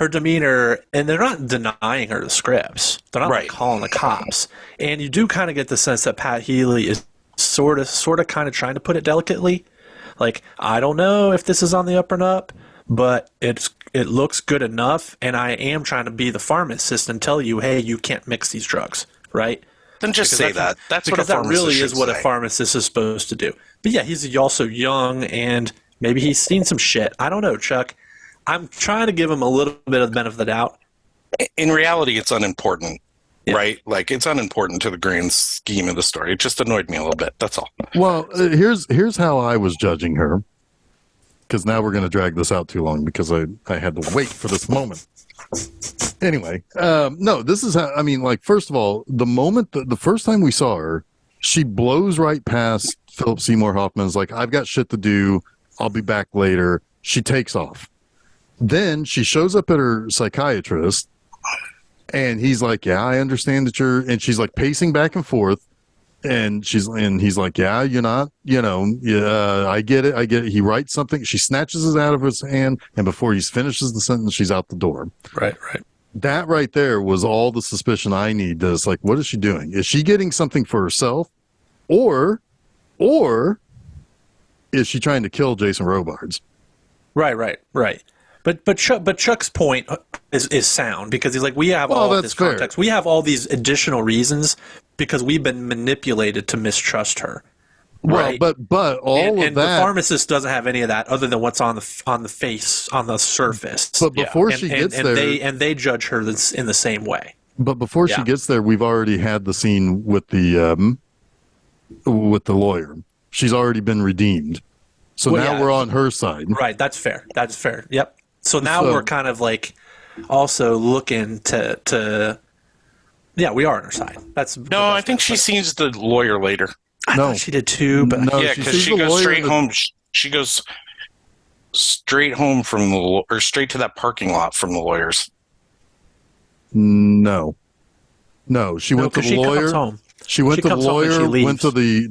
and they're not denying her the scripts. They're not like Right. calling the cops. And you do kind of get the sense that Pat Healy is sort of kind of trying to put it delicately. Like, I don't know if this is on the up and up, but it looks good enough, and I am trying to be the pharmacist and tell you, hey, you can't mix these drugs, right? Then just say that. That's what a Because that pharmacist really should is what a say. pharmacist is supposed to do. But yeah, he's also young, and maybe he's seen some shit. I don't know, Chuck. I'm trying to give him a little bit of the benefit of the doubt. In reality, it's unimportant, Yeah. right? Like it's unimportant to the grand scheme of the story. It just annoyed me a little bit. That's all. well, here's how I was judging her. Because now we're going to drag this out too long because I had to wait for this moment. Anyway, no, this is how, I mean, like, first of all, the first time we saw her, she blows right past Philip Seymour Hoffman's like, I've got shit to do. I'll be back later. She takes off. Then she shows up at her psychiatrist and he's like, yeah, I understand that and she's like pacing back and forth. And he's like, yeah, you're not, I get it. He writes something. She snatches it out of his hand. And before he finishes the sentence, she's out the door. Right. That right there was all the suspicion I need. Is like, what is she doing? Is she getting something for herself, or is she trying to kill Jason Robards? Right. But Chuck's point is sound because he's like, we have all of this fair. context. We have all these additional reasons because we've been manipulated to mistrust her. Right. Well, but all and of that. the pharmacist doesn't have any of that other than what's on the face, on the surface. But before she gets there, they judge her in the same way. But before she gets there, we've already had the scene with the lawyer. She's already been redeemed. So now we're on her side. Right. That's fair. Yep. So now we're kind of like also looking to yeah, we are on her side. No, I think she sees the lawyer later. I thought she did too, but No, Yeah, she because sees she the goes lawyer straight in the- home. She goes straight home from or straight to that parking lot from the lawyers. No, she went to the she lawyer. comes home. She went She to the comes home and she lawyer, leaves. went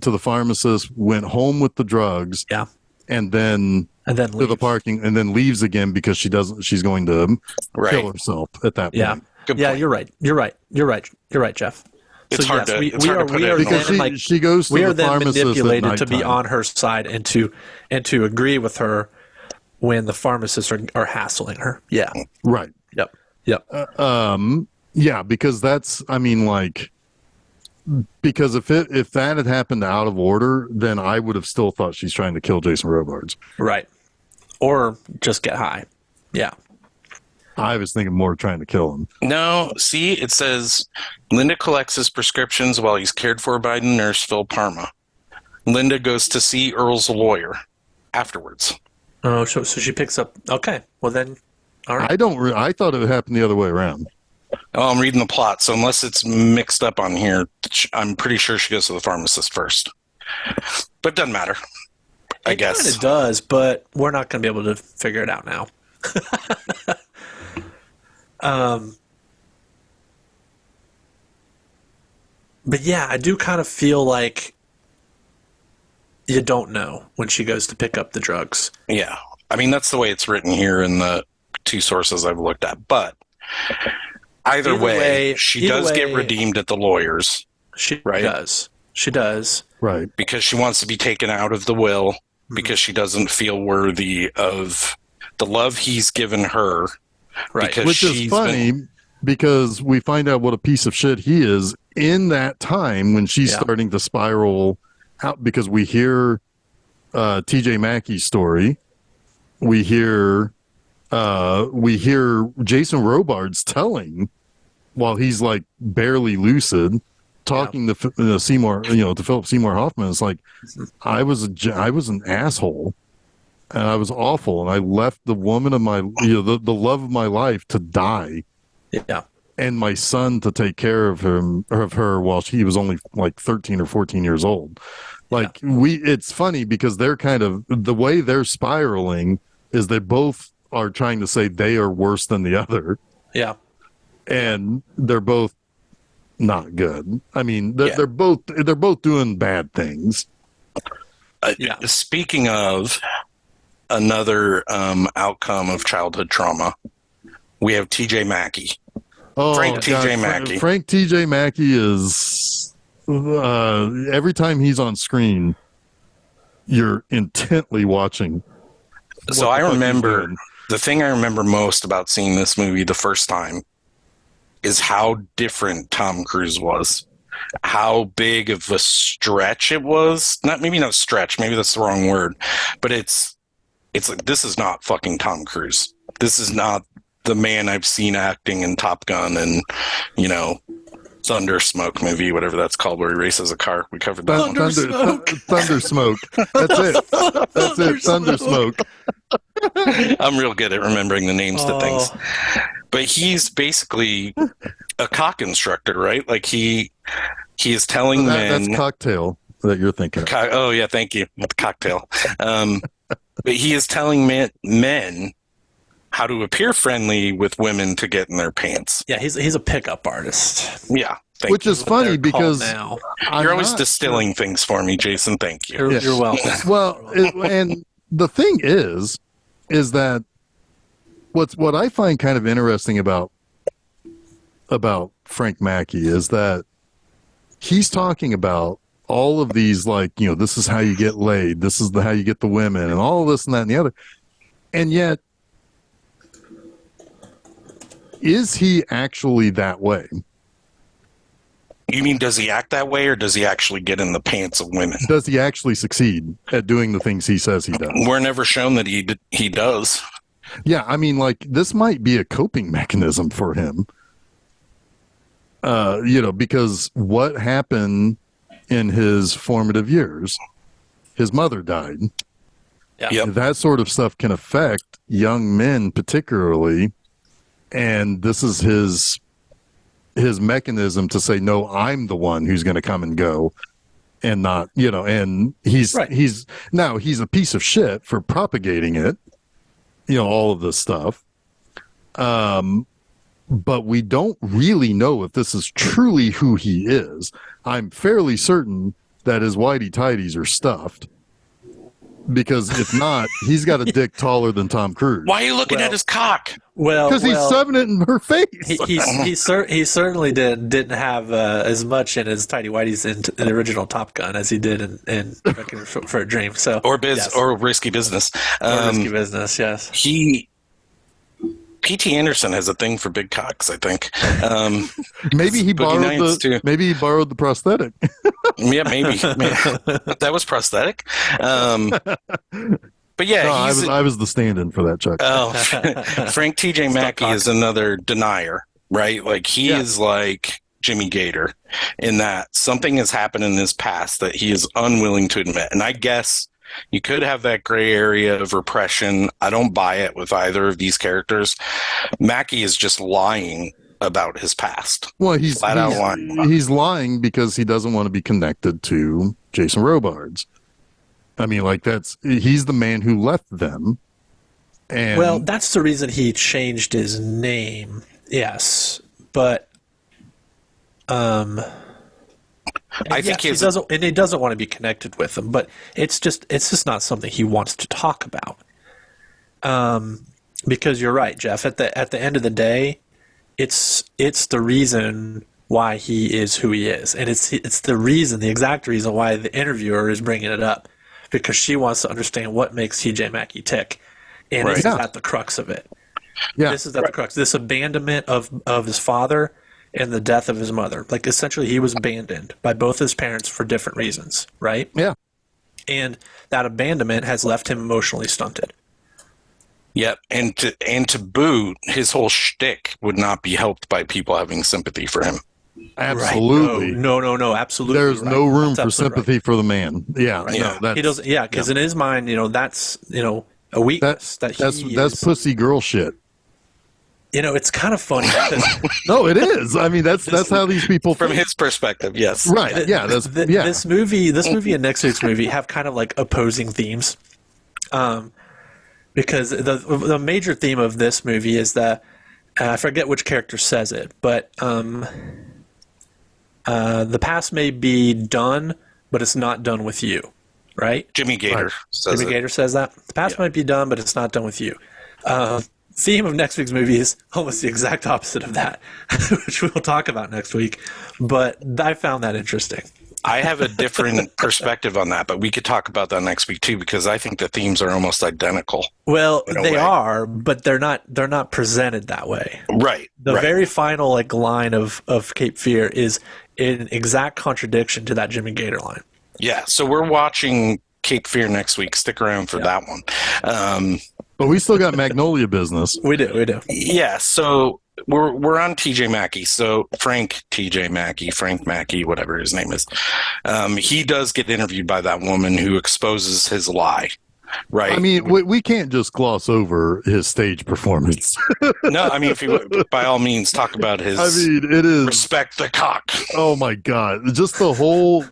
to the pharmacist, went home with the drugs, Yeah. and then And then to the leaves. parking, and then leaves again because she's going to Right. kill herself at that point. Yeah. Good Yeah, point. you're right, Jeff. It's so hard yes, to- we it's hard to are put we it are in Because then, like, she goes to we the are then pharmacist manipulated at to be nighttime. on her side and to agree with her when the pharmacists are hassling her. Yeah. Right. Yep. Yeah, because that's, I mean, like, because if that had happened out of order, then I would have still thought she's trying to kill Jason Robards. Right. Or just get high. Yeah. I was thinking more trying to kill him. No, see, it says Linda collects his prescriptions while he's cared for by nurse Phil Parma. Linda goes to see Earl's lawyer afterwards. Oh, so she picks up. Okay. Well then, all right. I thought it would happen the other way around. Oh, I'm reading the plot, so unless it's mixed up on here, I'm pretty sure she goes to the pharmacist first. But it doesn't matter, I guess. It does, but we're not going to be able to figure it out now. But yeah, I do kind of feel like you don't know when she goes to pick up the drugs. Yeah. I mean, that's the way it's written here in the two sources I've looked at. But either way, she does get redeemed at the lawyers. She Right. does. She does. Right. Because she wants to be taken out of the will because she doesn't feel worthy of the love he's given her. Right. Because Which is she's funny because we find out what a piece of shit he is in that time when she's Yeah. starting to spiral out, because we hear TJ Mackey's story. We hear Jason Robards telling while he's like barely lucid talking to Seymour, to Philip Seymour Hoffman. It's like, I was an asshole, and I was awful, and I left the woman of my, the love of my life to die. Yeah. And my son to take care of her while he was only like 13 or 14 years old. Like it's funny because they're kind of, the way they're spiraling is they both are trying to say they are worse than the other. Yeah. And they're both not good. I mean, they're both doing bad things. Speaking of another outcome of childhood trauma, we have TJ Mackey. Oh, Frank TJ Mackey. Frank TJ Mackey is every time he's on screen, you're intently watching. So I remember the thing I remember most about seeing this movie the first time is how different Tom Cruise was. How big of a stretch it was. Maybe not stretch, maybe that's the wrong word. But it's like, this is not fucking Tom Cruise. This is not the man I've seen acting in Top Gun and, Thunder Smoke movie, whatever that's called, where he races a car. We covered that one. Thunder Smoke. That's it. Thunder Smoke. I'm real good at remembering the names to things. But he's basically a cock instructor, right? Like he is telling men. That's Cocktail that you're thinking of. Oh, yeah, thank you. The Cocktail. But he is telling men how to appear friendly with women to get in their pants. Yeah, he's a pickup artist. Yeah. Which is funny because you're always distilling things for me, Jason. Thank you. You're welcome. Well, and the thing is that what I find kind of interesting about Frank Mackey is that he's talking about all of these, like, this is how you get laid, this is how you get the women, and all this and that and the other. And yet, is he actually that way? You mean, does he act that way, or does he actually get in the pants of women? Does he actually succeed at doing the things he says he does? We're never shown that he does. Yeah, I mean, like, this might be a coping mechanism for him. Because what happened in his formative years? His mother died. Yeah. Yep. That sort of stuff can affect young men particularly, and this is his mechanism to say, no, I'm the one who's going to come and go, and not, and he's a piece of shit for propagating it, all of this stuff. But we don't really know if this is truly who he is. I'm fairly certain that his whitey tighties are stuffed, because if not, he's got a dick taller than Tom Cruise. Why are you looking at his cock? Well, because he's shoving it in her face. He certainly didn't have as much in his tidy whities in the original Top Gun as he did in Requiem for a Dream. So or Risky Business. Or Risky Business, yes. P.T. Anderson has a thing for big cocks, I think. Maybe he borrowed the prosthetic. Yeah, maybe. That was prosthetic. But yeah, no, I was the stand-in for that, Chuck. Oh, Frank TJ Mackey is another denier, right? Like, he is like Jimmy Gator in that something has happened in his past that he is unwilling to admit. And I guess you could have that gray area of repression. I don't buy it with either of these characters. Mackey is just lying about his past. Well, he's flat out lying. He's lying because he doesn't want to be connected to Jason Robards. I mean, like, he's the man who left them. And well, that's the reason he changed his name. Yes, but I think he doesn't want to be connected with them. But it's just not something he wants to talk about. Because you're right, Jeff. At the end of the day, it's the reason why he is who he is, and it's the exact reason why the interviewer is bringing it up. Because she wants to understand what makes TJ Mackey tick. And this is at the crux of it. Yeah. This is at the crux. This abandonment of his father and the death of his mother. Like, essentially, he was abandoned by both his parents for different reasons, right? Yeah. And that abandonment has left him emotionally stunted. Yep. And to boot, his whole shtick would not be helped by people having sympathy for him. Absolutely. Right. No, absolutely. There's right. no room That's for absolutely sympathy for the man. Yeah, right. no, that's He doesn't. Yeah, because in his mind, that's a that weakness that he that's is. pussy girl shit. It's kind of funny because No, it is. I mean, that's how these people From think. his perspective, yes. Right. Yeah. this movie and next week's movie have kind of like opposing themes. Because the major theme of this movie is that I forget which character says it, but the past may be done, but it's not done with you, right? Jimmy Gator Right. says Jimmy it. Gator says that the past might be done, but it's not done with you. Theme of next week's movie is almost the exact opposite of that, which we'll talk about next week. But I found that interesting. I have a different perspective on that, but we could talk about that next week too, because I think the themes are almost identical. Well, In a they way. are, but they're not presented that way. Right. The right. very final line of Cape Fear is in exact contradiction to that Jimmy Gator line. Yeah. So we're watching Cape Fear next week. Stick around for that one. But we still got Magnolia business. We do. Yeah. So we're on TJ Mackey. So Frank Mackey, whatever his name is. He does get interviewed by that woman who exposes his lie. Right. I mean, we can't just gloss over his stage performance. No, I mean, if you by all means talk about his. I mean, it is. Respect the cock. Oh my God! Just the whole.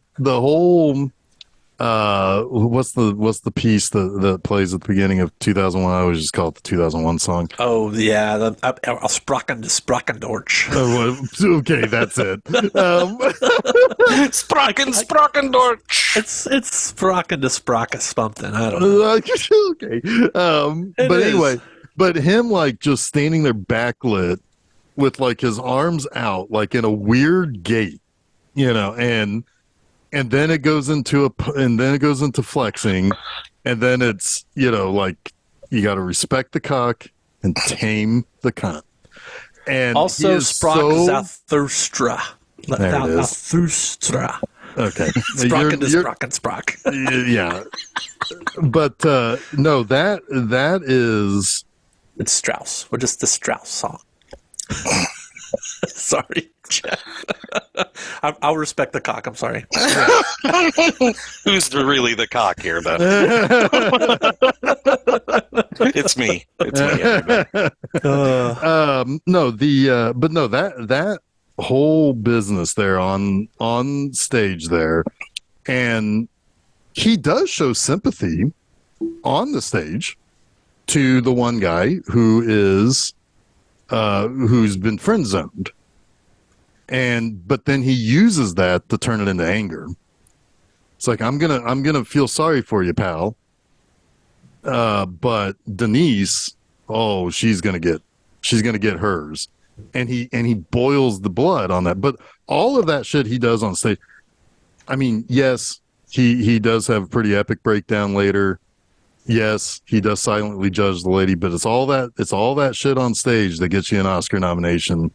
What's the piece that plays at the beginning of 2001? I always just call it the 2001 song. Oh yeah, the Sprachendorch. Okay, that's it. Sprachendorch. It's Sprachendespraka something. I don't know. Okay. But anyway, but him like just standing there backlit with like his arms out, like in a weird gait, and then it goes into flexing, and then it's like you got to respect the cock and tame the cunt. And Also, Sprach Zathustra. There it is. Zathustra. Okay, Sprach. yeah, but no, that is. It's Strauss. We're just the Strauss song. Sorry, Jeff. I'll respect the cock. I'm sorry. Who's really the cock here, though? It's me. Everybody. That whole business there on stage there, and he does show sympathy on the stage to the one guy who's been friend zoned, but then he uses that to turn it into anger. It's like I'm gonna feel sorry for you, pal. But Denise, she's gonna get hers, and he boils the blood on that. But all of that shit he does on stage. I mean, yes, he does have a pretty epic breakdown later. Yes, he does silently judge the lady, but it's all that shit on stage that gets you an Oscar nomination.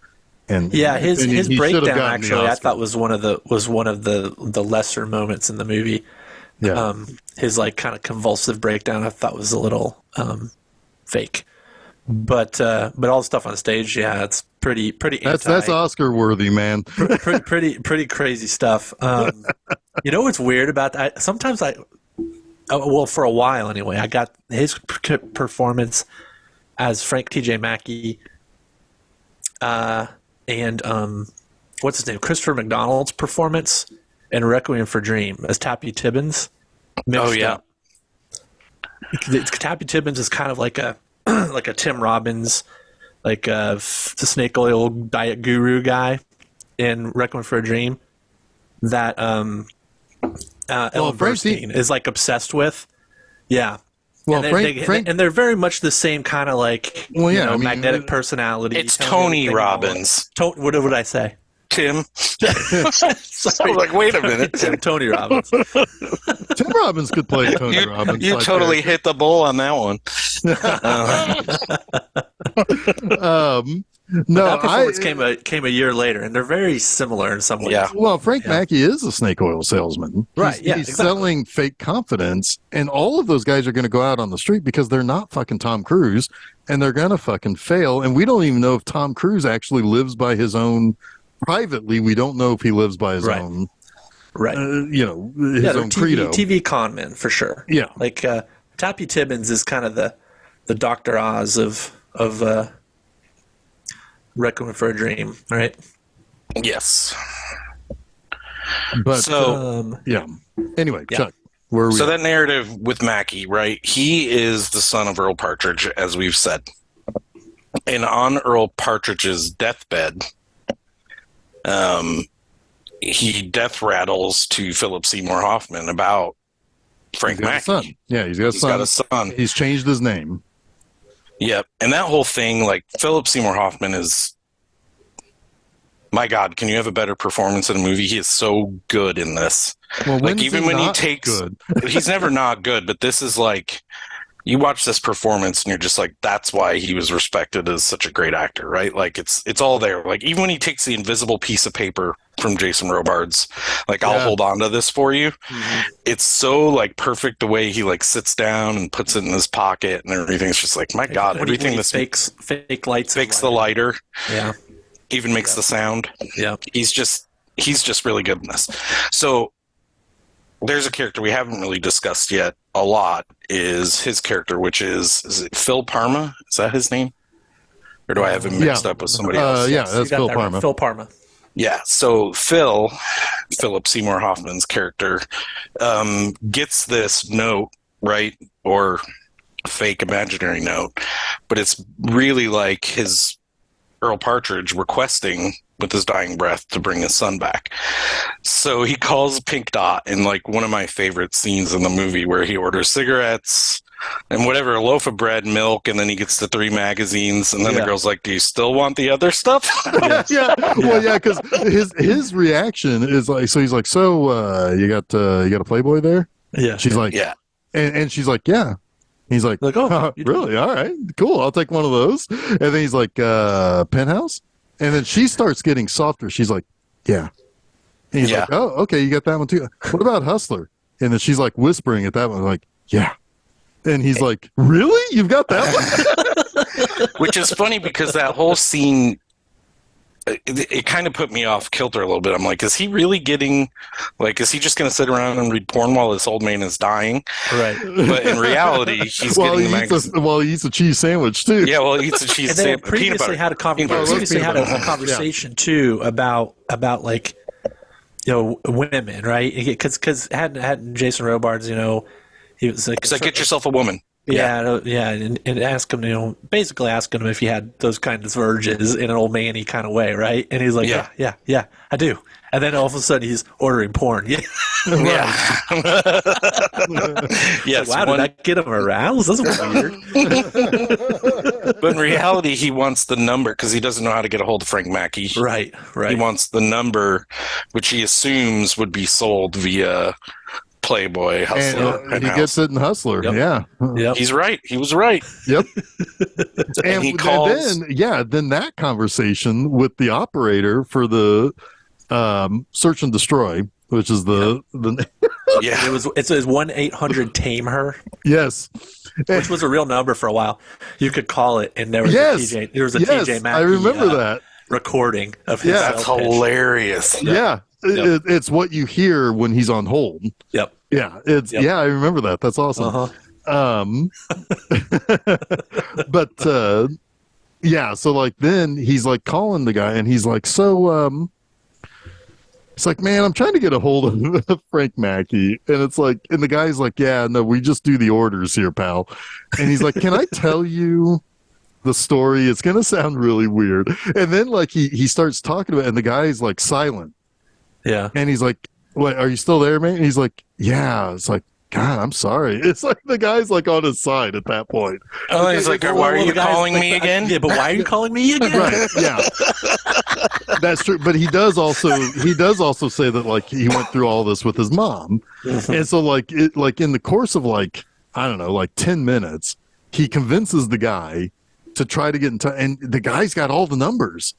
And yeah, his breakdown actually I thought was one of the lesser moments in the movie. Yeah. His like kind of convulsive breakdown I thought was a little fake. But all the stuff on stage, yeah, it's pretty that's Oscar worthy, man. pretty crazy stuff. You know what's weird about that? Sometimes for a while anyway, I got his performance as Frank T.J. Mackey and what's his name? Christopher McDonald's performance in Requiem for a Dream as Tappy Tibbins. Oh yeah. Up. Tappy Tibbins is kind of like a Tim Robbins, like the snake oil diet guru guy in Requiem for a Dream that Ellen Burstyn is like obsessed with. Yeah. Well, and they're very much the same kind of like magnetic personality. It's Tony Robbins. What did I say? Tim. Sorry. Like, wait a minute. Tony Robbins. Tim Robbins could play Tony Robbins. You totally hit the bull on that one. No, that performance came a year later, and they're very similar in some ways. Yeah. Well, Frank Mackey is a snake oil salesman. Right. He's selling fake confidence, and all of those guys are going to go out on the street because they're not fucking Tom Cruise, and they're going to fucking fail. And we don't even know if Tom Cruise actually lives by his own privately, we don't know if he lives by his Right. own, Right. his they're own credo. TV con men for sure. Yeah. Like Tappy Tibbins is kind of the Dr. Oz of Requiem for a Dream, right? Yes. But So yeah. Anyway, Yeah. Chuck, where are we? So at? that narrative with Mackie, right? He is the son of Earl Partridge, as we've said. And on Earl Partridge's deathbed, he death rattles to Philip Seymour Hoffman about Frank He's got a Mackie. son. Yeah, he's got a He's son. got a son. He's changed his name. Yep. And that whole thing, like, Philip Seymour Hoffman is, my God, can you have a better performance in a movie? He is so good in this. Well, Like, even when he not takes, good? he's never not good, but this is like, you watch this performance and you're just like, that's why he was respected as such a great actor, right? Like, it's all there. Like, even when he takes the invisible piece of paper from Jason Robards, like, I'll hold on to this for you. Mm-hmm. It's so, like, perfect the way he, like, sits down and puts it in his pocket and everything. It's just like, my God, When everything he this fake lights, fakes the lighter, Yeah. even makes the sound. Yeah. He's just really good in this. So there's a character we haven't really discussed yet a lot, is his character, which is it Phil Parma? Is that his name? Or do I have him mixed up with somebody else? Yeah, You that's got Phil that right. Parma. Phil Parma. Yeah. So Philip Seymour Hoffman's character, gets this note, right? Or fake imaginary note, but it's really like his Earl Partridge requesting with his dying breath to bring his son back. So he calls Pink Dot in, like, one of my favorite scenes in the movie, where he orders cigarettes and whatever, a loaf of bread, milk, and then he gets the 3 magazines, and then the girl's like, do you still want the other stuff? Yeah. Well, yeah, because his reaction is like, so he's like, so you got a Playboy there? Yeah. She's like, Yeah. and she's like, yeah. He's like, oh, really? All right, cool. I'll take one of those. And then he's like, Penthouse? And then she starts getting softer. She's like, yeah. And he's like, oh, okay, you got that one too. What about Hustler? And then she's like whispering at that one, like, yeah. And he's like, really? You've got that one? Which is funny because that whole scene, it kind of put me off kilter a little bit. I'm like, is he really getting, like, is he just going to sit around and read porn while this old man is dying? Right. But in reality, he's getting the magazine. While he eats a cheese sandwich too. Yeah, well, he eats a cheese And they sandwich. Peanut previously butter. had a conversation too about like, women, right? Because hadn't Jason Robards, he was like, He's like, get yourself a woman. and ask him, basically asking him if he had those kinds of urges in an old man-y kind of way, right? And he's like, yeah, I do. And then all of a sudden he's ordering porn. Yeah. Yes. Like, wow, did I get him aroused? That's weird. But in reality, he wants the number because he doesn't know how to get a hold of Frank Mackie. Right. He wants the number, which he assumes would be sold via Playboy, Hustler, And he gets it in Hustler. Yep. Yeah. Yep. He's right. He was right. Yep. And he calls. Then that conversation with the operator for the search and destroy, which is the Yeah. It was 1-800 Tame Her, yes, which was a real number for a while. You could call it, and there was a TJ Mackey. I remember that recording of his. That's sales pitch. Yeah, hilarious. Yep. It's what you hear when he's on hold. Yep. Yeah, I remember that. That's awesome. But yeah, so like then he's like calling the guy and he's like, so it's like, man, I'm trying to get a hold of Frank Mackie. And it's like, and the guy's like, yeah, no, we just do the orders here, pal. And he's like, can I tell you the story? It's gonna sound really weird. And then like he starts talking about it and the guy's like silent. Yeah. And he's like, "What? Are you still there, man?" And he's like, "Yeah." It's like, God, I'm sorry. It's like the guy's like on his side at that point. Oh, he's like, why are you calling me again? Yeah, but why are you calling me again? Right? Yeah, that's true. But he does also say that like he went through all this with his mom, and so like in the course of like I don't know, like 10 minutes, he convinces the guy to try to get in touch, and the guy's got all the numbers.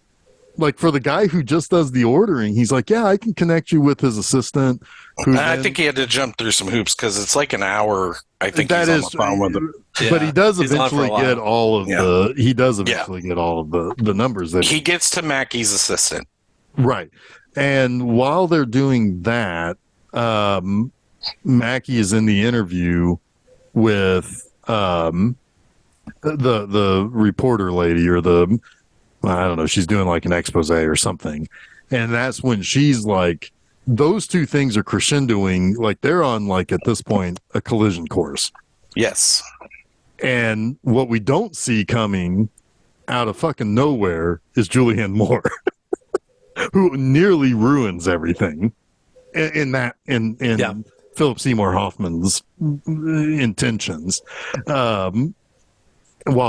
Like for the guy who just does the ordering, he's like, yeah, I can connect you with his assistant. I think he had to jump through some hoops because it's like an hour. I think that he's is, on the phone with him. But he does He's on for a eventually while. get all of Yeah. the. He does eventually get all of the numbers that He gets to Mackie's assistant, Right. And while they're doing that, Mackie is in the interview with the reporter lady, or I don't know, she's doing like an expose or something. And that's when she's like, those two things are crescendoing, like they're on, like, at this point, a collision course. Yes. And what we don't see coming out of fucking nowhere is Julianne Moore, who nearly ruins everything in Philip Seymour Hoffman's intentions. While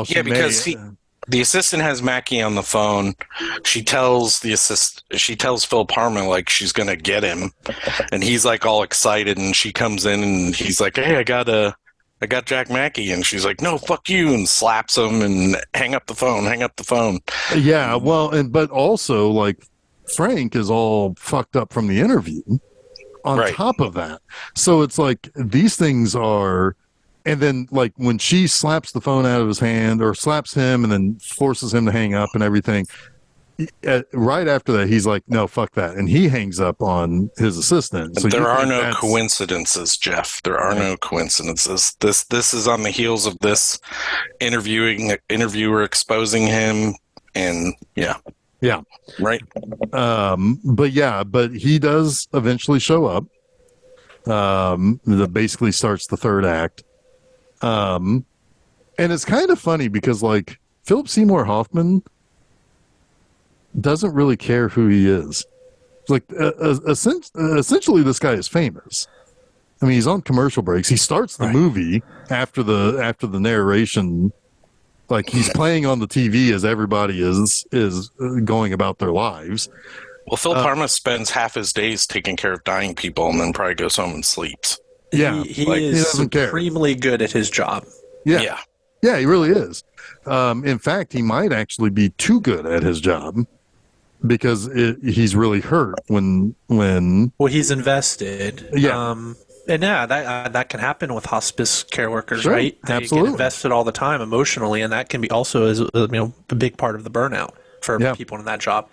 she because the assistant has Mackie on the phone. She tells Phil Parma like she's gonna get him, and he's like all excited, and she comes in and he's like, "Hey, I got Jack Mackie," and she's like, "No, fuck you," and slaps him and hang up the phone. Yeah, well, but also, like, Frank is all fucked up from the interview on top of that. So it's like these things are, and then like when she slaps the phone out of his hand, or slaps him and then forces him to hang up and everything, right after that he's like, "No, fuck that," and he hangs up on his assistant. So there are no coincidences, Jeff. There are no coincidences. This is on the heels of this interviewer exposing him, and yeah. Right. But he does eventually show up. That basically starts the third act. And it's kind of funny because, like, Philip Seymour Hoffman doesn't really care who he is. Like, essentially, this guy is famous. I mean, he's on commercial breaks. He starts the movie after the narration. Like, he's playing on the TV as everybody is going about their lives. Well, Phil Parma spends half his days taking care of dying people, and then probably goes home and sleeps. Yeah, he is supremely good at his job. Yeah, he really is. In fact, he might actually be too good at his job, because he's really hurt when. Well, he's invested. Yeah. And that can happen with hospice care workers, Sure, right? They absolutely. get invested all the time emotionally, and that can be also a big part of the burnout for people in that job.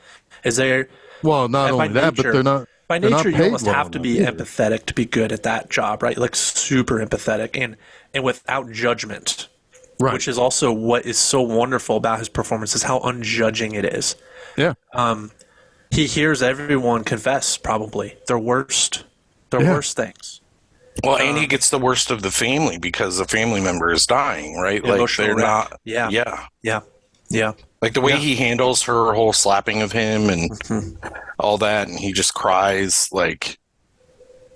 Well, not only that, but they're not. By nature, you almost have to be empathetic to be good at that job, right? Like, super empathetic and without judgment, right? Which is also what is so wonderful about his performance, is how unjudging it is. Yeah. He hears everyone confess probably their worst things. Well, and he gets the worst of the family because the family member is dying, right? Like, they're not. Yeah. Like the way he handles her whole slapping of him and all that, and he just cries, like,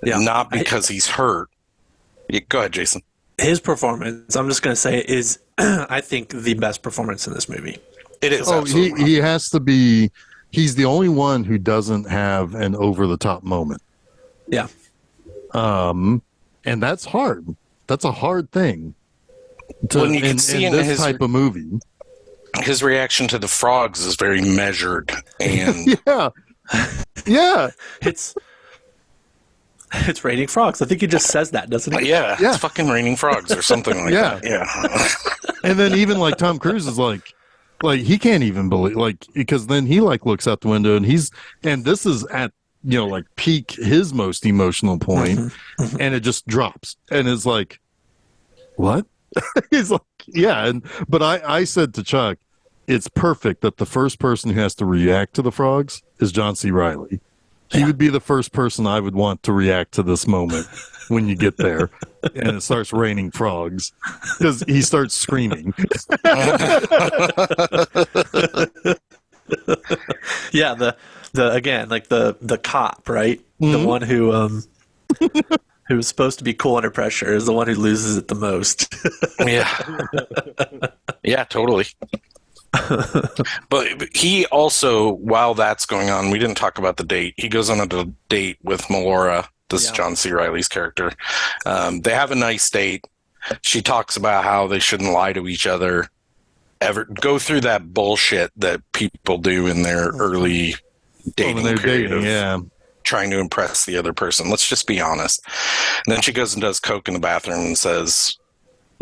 not because he's hurt. Go ahead, Jason. His performance, I'm just going to say, is I think the best performance in this movie. It is. Oh, he has to be. He's the only one who doesn't have an over the top moment. Yeah. And that's hard. That's a hard thing. When you can see in this type of movie, his reaction to the frogs is very measured, and yeah. It's raining frogs. I think he just says that, doesn't he? Yeah, it's fucking raining frogs or something like that. Yeah. And then even like Tom Cruise is like he can't even believe, like, because then he like looks out the window and this is at, like, peak his most emotional point, and it just drops and it's like, what? He's like, but I said to Chuck, it's perfect that the first person who has to react to the frogs is John C. Reilly. He would be the first person I would want to react to this moment when you get there and it starts raining frogs, because he starts screaming. Yeah, the cop, right? The one who who's supposed to be cool under pressure is the one who loses it the most. Yeah, totally. But he also, while that's going on, we didn't talk about the date. He goes on a date with Melora. This is John C. Reilly's character. They have a nice date. She talks about how they shouldn't lie to each other, ever go through that bullshit that people do in their early dating period. Trying to impress the other person. Let's just be honest. And then she goes and does coke in the bathroom and says,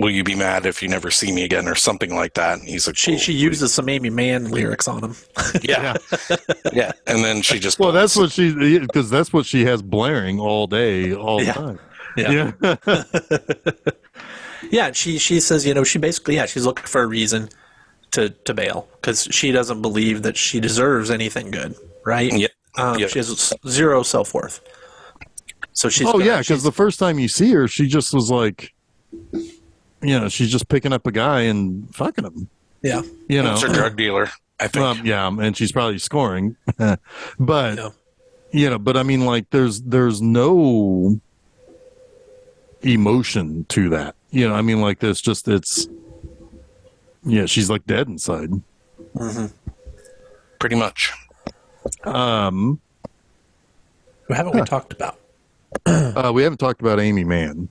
will you be mad if you never see me again, or something like that. And he's like, She uses some Amy Mann lyrics on him. yeah, yeah. And then she just Well, that's what because that's what she has blaring all day, all the time. Yeah. Yeah, and she says, she basically, she's looking for a reason to bail because she doesn't believe that she deserves anything good, right? Yeah. She has zero self-worth. So she's because the first time you see her, she just was like, she's just picking up a guy and fucking him. Yeah. It's her drug dealer, I think. And she's probably scoring. But, but I mean, like, there's no emotion to that. I mean, like, she's like dead inside. Mm-hmm. Pretty much. Who haven't we talked about? We haven't talked about Amy Mann.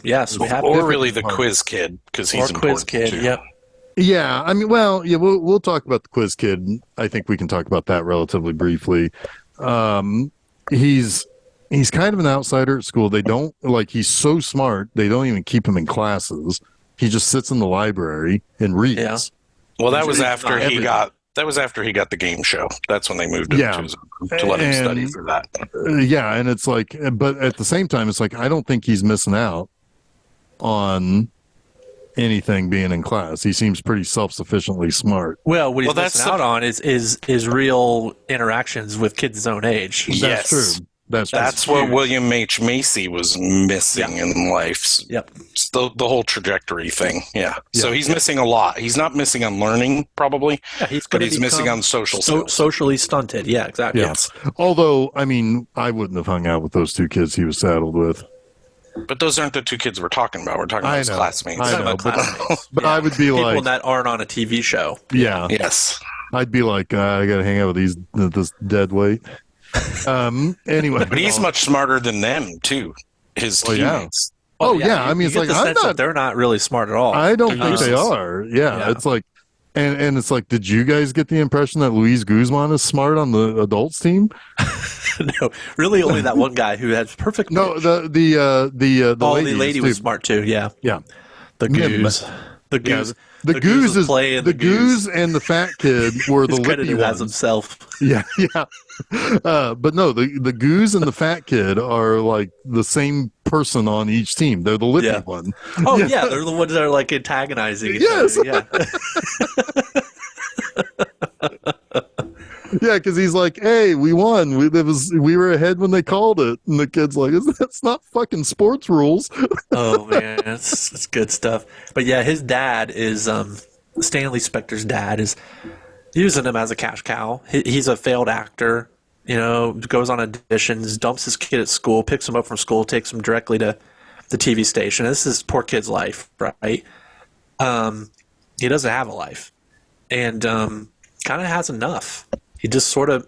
Yes, we have. Or really the quiz kid, because he's important quiz kid, too. Yep. Yeah, I mean, we'll talk about the quiz kid. I think we can talk about that relatively briefly. He's kind of an outsider at school. They don't he's so smart. They don't even keep him in classes. He just sits in the library and reads. Yeah. Well, that was after he got the game show. That's when they moved him to let him study for that. And it's like, but at the same time, it's like I don't think he's missing out on anything being in class. He seems pretty self-sufficiently smart. Well, what he's missing out on is real interactions with kids his own age. Yes. That's true. That's what William H. Macy was missing in life. Yep. The whole trajectory thing. Yeah. So he's missing a lot. He's not missing on learning, probably, but he's missing on social skills. Socially stunted. Yeah, exactly. Yeah. Although, I mean, I wouldn't have hung out with those two kids he was saddled with. But those aren't the two kids we're talking about. We're talking about his classmates. I know, but I would be people that aren't on a TV show. Yeah. Yes. I'd be like, I got to hang out with this dead weight. Anyway, but he's much smarter than them too. His teammates. I mean, it's like they're not really smart at all. I don't think they are. Yeah, it's like, and it's like, did you guys get the impression that Luis Guzman is smart on the adults team? No, really, only that one guy who has perfect. No, the lady was smart too. Yeah, the goose. The goose. The goose and the fat kid were the lippy ones. As himself. Yeah. But no, the goose and the fat kid are like the same person on each team. They're the lippy one. Oh yeah, they're the ones that are like antagonizing each other. Yeah. Yeah, because he's like, "Hey, we won. We were ahead when they called it," and the kid's like, "That's not fucking sports rules." Oh man, it's good stuff. But yeah, his dad is Stanley Spector's dad is using him as a cash cow. He's a failed actor. Goes on auditions, dumps his kid at school, picks him up from school, takes him directly to the TV station. This is poor kid's life, right? He doesn't have a life, and kind of has enough. He just sort of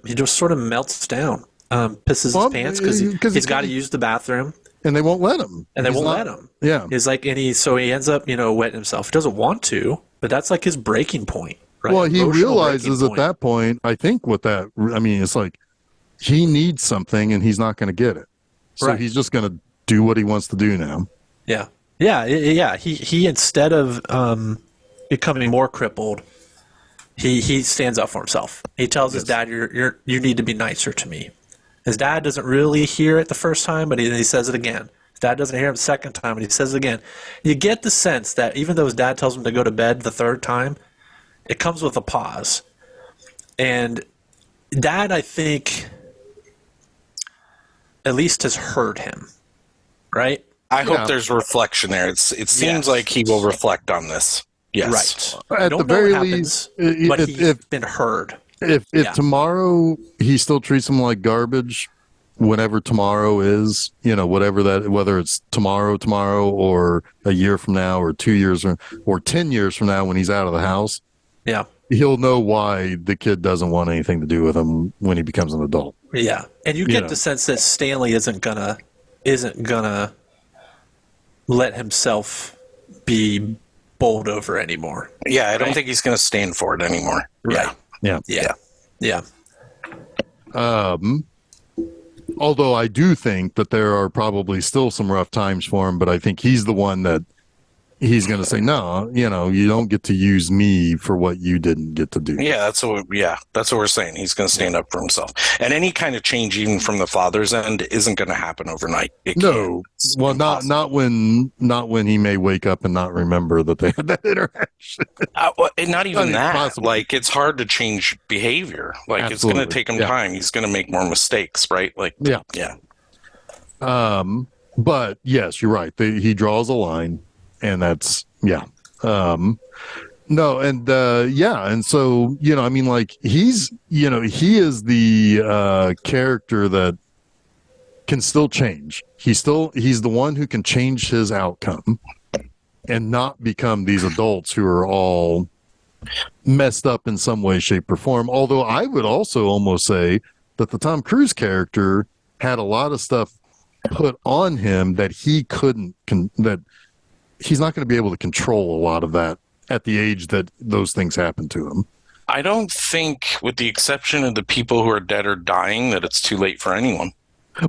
melts down, pisses his pants because he's got to use the bathroom, and they won't let him. Yeah, he's like, so he ends up wetting himself. He doesn't want to, but that's like his breaking point. Right? Well, he realizes at that point. I think it's like he needs something and he's not going to get it, so he's just going to do what he wants to do now. Yeah. He instead of becoming more crippled. He stands up for himself. He tells his dad, "You need to be nicer to me." His dad doesn't really hear it the first time, but he says it again. His dad doesn't hear him the second time, but he says it again. You get the sense that even though his dad tells him to go to bed the third time, it comes with a pause. And Dad, I think, at least has heard him, right? I hope there's reflection there. It seems like he will reflect on this. Yes. Right. At the very least, but he's been heard. If tomorrow he still treats him like garbage, whenever tomorrow is, whether it's tomorrow or a year from now or 2 years or 10 years from now when he's out of the house, he'll know why the kid doesn't want anything to do with him when he becomes an adult. Yeah, and you get the sense that Stanley isn't gonna let himself be bowled over anymore. Yeah, I don't think he's going to stand for it anymore. Right. Yeah. Although I do think that there are probably still some rough times for him, but I think he's the one that he's going to say, no, you don't get to use me for what you didn't get to do. That's what we're saying. He's going to stand up for himself. And any kind of change, even from the father's end, isn't going to happen overnight. No, well, not when he may wake up and not remember that they had that interaction. Not even that. Possible. Like, it's hard to change behavior. Like, Absolutely. It's going to take him time. He's going to make more mistakes, right? Like, yeah. But yes, you're right. He draws a line, and that's no, and and so I mean, like he is the character that can still change. He's the one who can change his outcome and not become these adults who are all messed up in some way, shape, or form. Although I would also almost say that the Tom Cruise character had a lot of stuff put on him that he couldn't, that he's not going to be able to control a lot of that at the age that those things happen to him. I don't think, with the exception of the people who are dead or dying, that it's too late for anyone.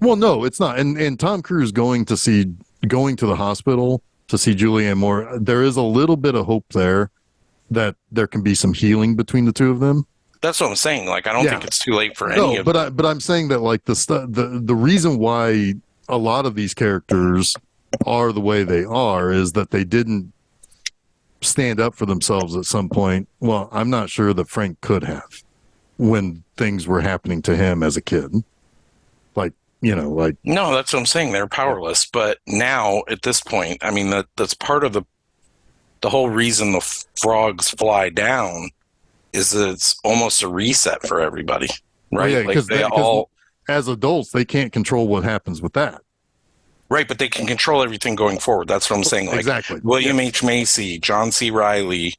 Well, no, it's not. And Tom Cruise going to the hospital to see Julianne Moore, there is a little bit of hope there that there can be some healing between the two of them. That's what I'm saying. Like, I don't think it's too late for any of them. But I'm saying that, like, the reason why a lot of these characters are the way they are is that they didn't stand up for themselves at some point. Well, I'm not sure that Frank could have when things were happening to him as a kid. No, that's what I'm saying. They're powerless. But now, at this point, I mean, that's part of the whole reason the frogs fly down is that it's almost a reset for everybody, right? Yeah, because as adults, they can't control what happens with that. Right, but they can control everything going forward. That's what I'm saying. Like, exactly. William H. Macy, John C. Reilly,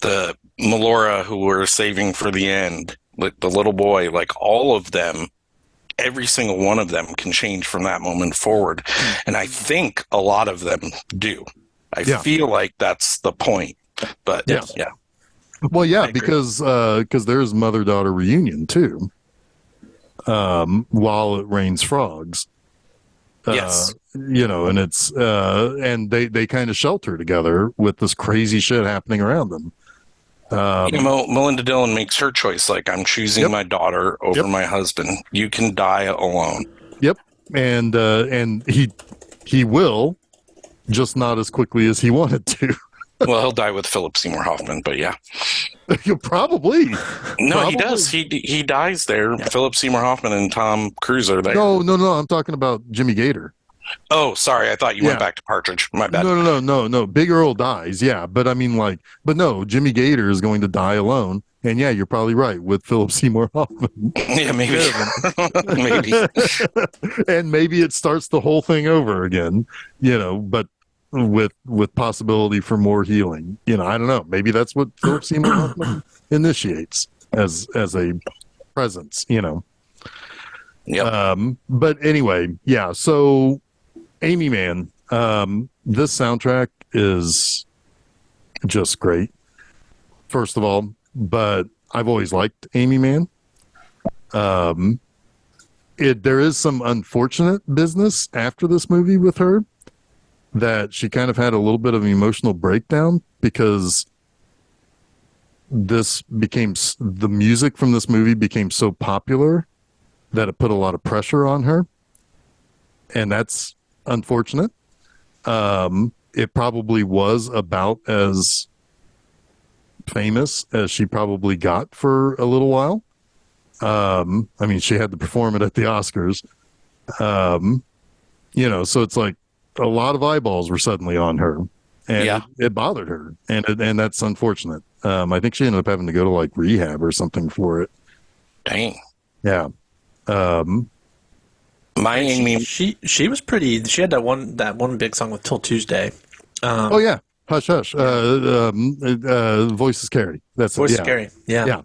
the Melora who we're saving for the end, like the little boy, like all of them, every single one of them can change from that moment forward. And I think a lot of them do. I feel like that's the point. But yeah. Well, yeah, because there's mother-daughter reunion too. While it rains frogs. Yes. And it's and they kind of shelter together with this crazy shit happening around them. Melinda Dillon makes her choice. Like, I'm choosing my daughter over my husband. You can die alone. Yep. And he will, just not as quickly as he wanted to. Well, he'll die with Philip Seymour Hoffman, but yeah. Probably. No, Probably. He does. He dies there. Yeah. Philip Seymour Hoffman and Tom Cruise are there. No. I'm talking about Jimmy Gator. Oh, sorry. I thought you went back to Partridge. My bad. No. Big Earl dies. Yeah. But I mean, but no, Jimmy Gator is going to die alone. And yeah, you're probably right with Philip Seymour Hoffman. Yeah, maybe. Maybe. And maybe it starts the whole thing over again, but with possibility for more healing. I don't know. Maybe that's what Philip Seymour Hoffman initiates as a presence, Yep. But anyway, yeah. So Amy Man, this soundtrack is just great, first of all, but I've always liked Amy Man. There is some unfortunate business after this movie with her, that she kind of had a little bit of an emotional breakdown because the music from this movie became so popular that it put a lot of pressure on her. And that's unfortunate. It probably was about as famous as she probably got for a little while. I mean, she had to perform it at the Oscars. So it's like, a lot of eyeballs were suddenly on her, and it bothered her, and that's unfortunate. I think she ended up having to go to like rehab or something for it. Dang. Yeah. She was pretty. She had that one big song with Till Tuesday. Oh yeah, Hush Hush. Voices Carry. That's Voices Carry. Yeah.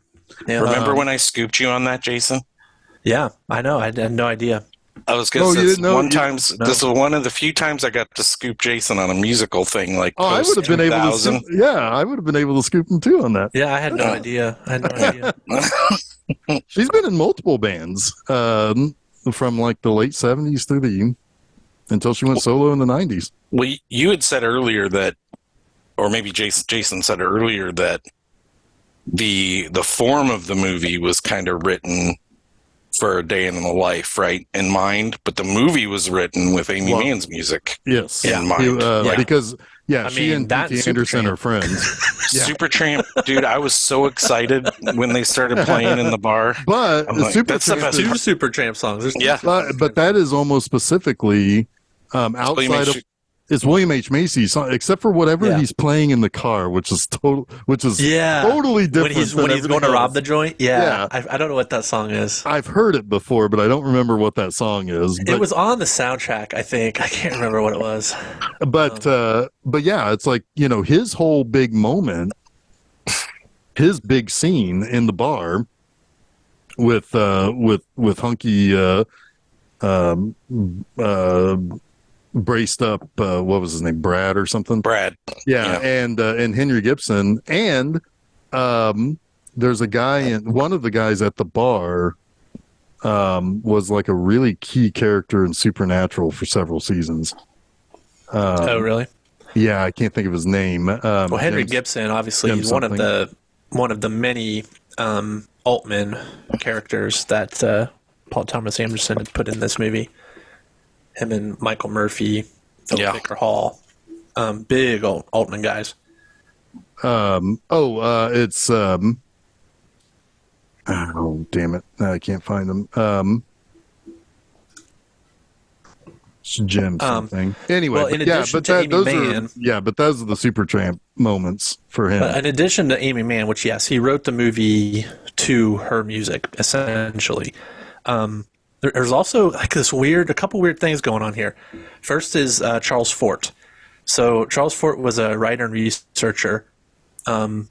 Remember when I scooped you on that, Jason? Yeah, I know. I had no idea. I was going to say, this is one of the few times I got to scoop Jason on a musical thing, like I would have been able to. I would have been able to scoop him too on that. Yeah, I had no idea. She's been in multiple bands from like the late 70s until she went solo in the 90s. Well, you had said earlier that or maybe Jason said earlier that the form of the movie was kind of written for A Day in the Life, right, in mind, but the movie was written with Amy Mann's music Yes. in mind. Because I she mean, and that P.T. Anderson Supertramp. are friends. Supertramp, dude, I was so excited when they started playing in the bar. But I'm like, that's the Supertramp best Two is, Supertramp songs. There's two Yeah. but that is almost specifically outside of it's William H. Macy's song, except for whatever he's playing in the car, which is totally different. When he's going to rob the joint. Yeah. I don't know what that song is. I've heard it before, but I don't remember what that song is. But, It was on the soundtrack, I think. I can't remember what it was. but yeah, it's like, you know, his whole big moment, his big scene in the bar with Hunky braced up, what was his name, Brad or something? Brad. Yeah. And Henry Gibson, and there's a guy, one of the guys at the bar was like a really key character in Supernatural for several seasons. Oh, really? Yeah, I can't think of his name. Well, Henry Gibson, obviously, he's one of the many Altman characters that Paul Thomas Anderson had put in this movie. Him and Michael Murphy, Philip Baker Hall, big Altman guys. It's oh, damn it! No, I can't find them. It's Jim something. Anyway, well, in addition to Amy Mann, but those are the Supertramp moments for him. In addition to Amy Mann, which he wrote the movie to her music essentially. There's also like a couple weird things going on here. First is Charles Fort. So Charles Fort was a writer and researcher, late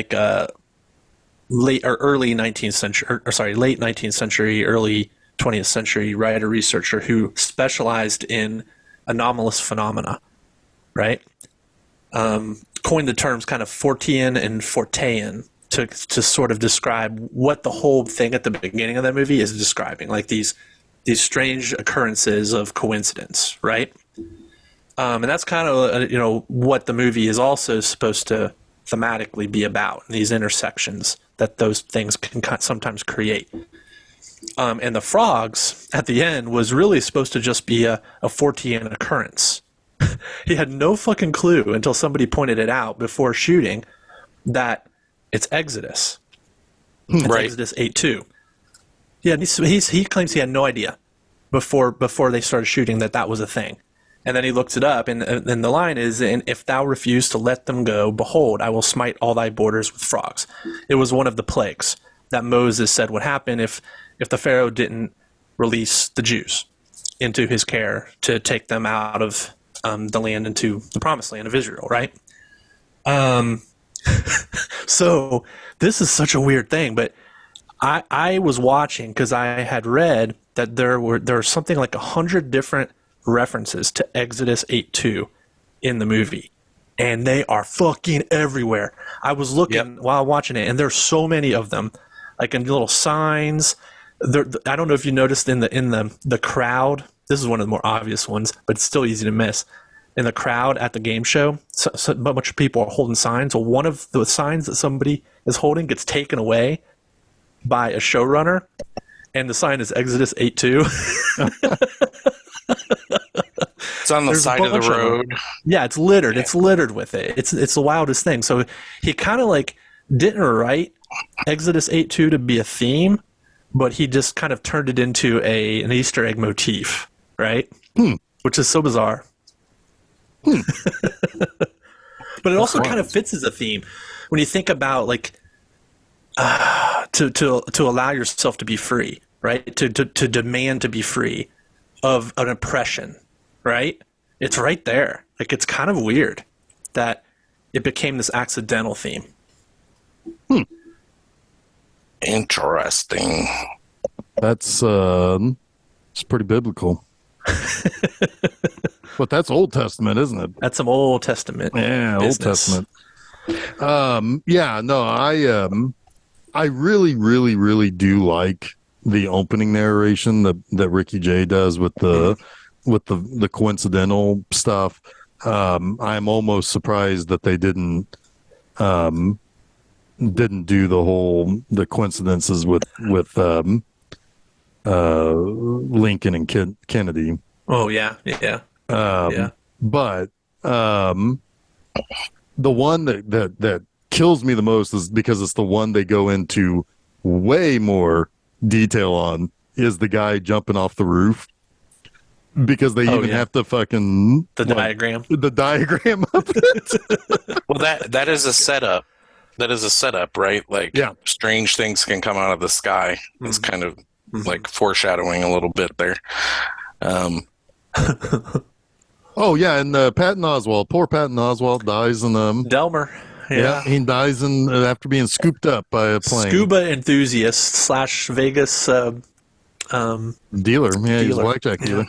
19th century, early 20th century writer researcher who specialized in anomalous phenomena, right? Coined the terms kind of Fortean and Fortean to sort of describe what the whole thing at the beginning of that movie is describing, like these strange occurrences of coincidence, right? And that's kind of what the movie is also supposed to thematically be about, these intersections that those things can sometimes create. And the frogs at the end was really supposed to just be a Fortean occurrence. He had no fucking clue until somebody pointed it out before shooting that it's Exodus. It's Right. Exodus 8:2. Yeah, he claims he had no idea before they started shooting that was a thing. And then he looks it up, and the line is, "And if thou refuse to let them go, behold, I will smite all thy borders with frogs." It was one of the plagues that Moses said would happen if the Pharaoh didn't release the Jews into his care to take them out of the land into the promised land of Israel, right? So this is such a weird thing, but I was watching because I had read that there were something like 100 different references to Exodus 8:2 in the movie, and they are fucking everywhere. I was looking while watching it, and there's so many of them, like in little signs. I don't know if you noticed in the crowd. This is one of the more obvious ones, but it's still easy to miss. In the crowd at the game show, so a bunch of people are holding signs. So one of the signs that somebody is holding gets taken away by a showrunner, and the sign is Exodus 8:2. It's on the side of the road. Yeah, it's littered. It's littered with it. It's the wildest thing. So he kind of like didn't write Exodus 8:2 to be a theme, but he just kind of turned it into an Easter egg motif, right? Which is so bizarre. But it also kind of fits as a theme when you think about like to allow yourself to be free, right? To demand to be free of an oppression, right? It's right there. Like, it's kind of weird that it became this accidental theme. Interesting. That's it's pretty biblical. But that's Old Testament, isn't it? That's some Old Testament. Yeah, business. Old Testament. Yeah, no, I really, really, really do like the opening narration that Ricky Jay does with the coincidental stuff. I'm almost surprised that they didn't do the coincidences with Lincoln and Kennedy. Oh yeah, yeah, yeah. But the one that kills me the most is because it's the one they go into way more detail on is the guy jumping off the roof because they even have to fucking diagram the diagram of it. Well, that is a setup. That is a setup, right? Like, strange things can come out of the sky. It's kind of like foreshadowing a little bit there. Oh yeah, and Patton Oswalt, poor Patton Oswalt dies in Delmer. Yeah, he dies in after being scooped up by a plane. Scuba enthusiast / Vegas dealer. Yeah, he's a blackjack dealer.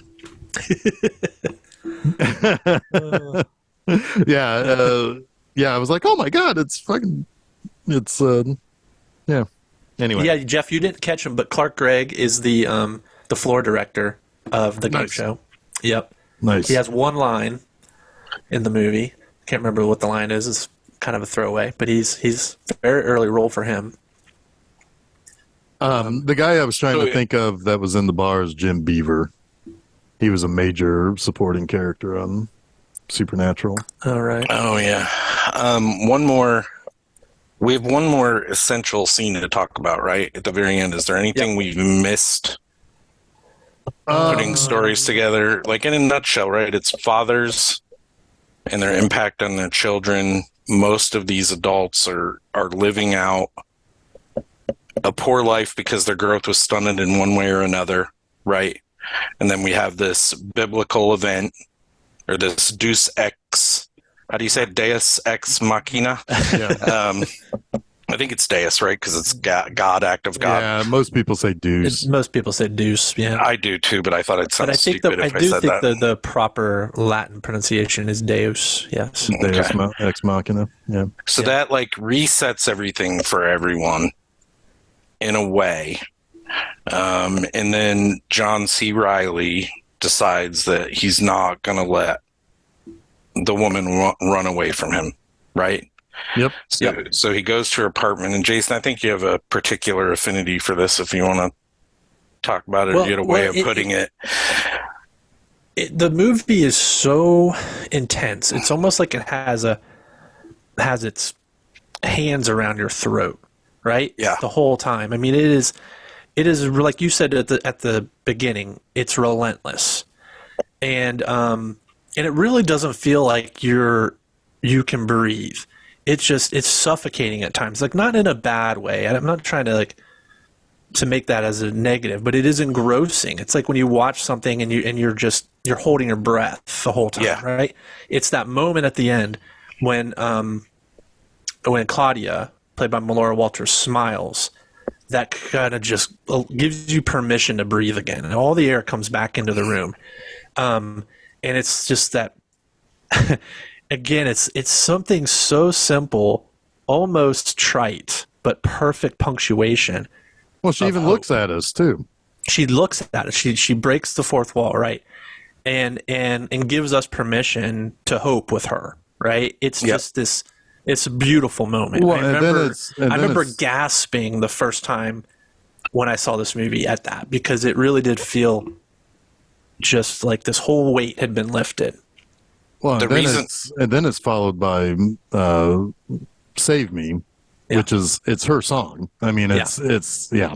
Yeah, I was like, oh my god, it's yeah. Anyway, yeah, Jeff, you didn't catch him, but Clark Gregg is the floor director of the game show. Yep, nice. He has one line in the movie. Can't remember what the line is. It's kind of a throwaway, but he's a very early role for him. The guy I was trying to think of that was in the bar is Jim Beaver. He was a major supporting character on Supernatural. All right. Oh yeah. We have one more essential scene to talk about, right? At the very end. Is there anything we've missed putting stories together? Like in a nutshell, right? It's fathers and their impact on their children. Most of these adults are living out a poor life because their growth was stunted in one way or another, right? And then we have this biblical event, or this Deus Ex. How do you say it? Deus Ex Machina? Yeah. I think it's Deus, right? Because it's God, act of God. Yeah, most people say Deus. Most people say Deuce. Yeah, I do too, but I thought it sounded stupid if I said that. The proper Latin pronunciation is Deus. Yes. Deus Ex Machina. Yeah. So that like resets everything for everyone in a way. And then John C. Reilly decides that he's not going to let the woman run away from him, right? Yep. So he goes to her apartment, and Jason, I think you have a particular affinity for this if you want to talk about it or get a way of putting it. The movie is so intense. It's almost like it has its hands around your throat, right? Yeah. The whole time. I mean, it is like you said at the beginning, it's relentless. And it really doesn't feel like you can breathe. It's suffocating at times, like not in a bad way. I'm not trying to make that as a negative, but it is engrossing. It's like when you watch something and you're holding your breath the whole time, right? It's that moment at the end when Claudia, played by Melora Walters, smiles. That kind of just gives you permission to breathe again, and all the air comes back into the room. And it's just that. Again, it's something so simple, almost trite, but perfect punctuation. Well, she even looks at us too. She looks at us. She breaks the fourth wall, right, and gives us permission to hope with her, right? It's just this. It's a beautiful moment. Well, I remember gasping the first time when I saw this movie at that, because it really did feel just like this whole weight had been lifted. Well, and then it's followed by "Save Me," which it's her song. I mean, it's yeah.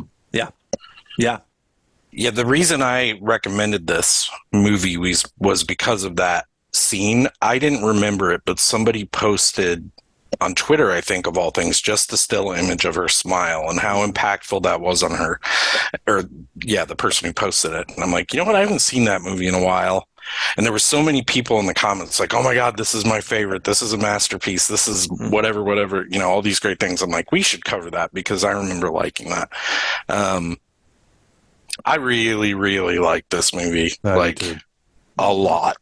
The reason I recommended this movie was because of that scene. I didn't remember it, but somebody posted on Twitter, I think, of all things, just the still image of her smile and how impactful that was on her. The person who posted it. And I'm like, you know what? I haven't seen that movie in a while. And there were so many people in the comments like, oh my God, this is my favorite. This is a masterpiece. This is whatever, all these great things. I'm like, we should cover that because I remember liking that. I really, really like this movie. A lot.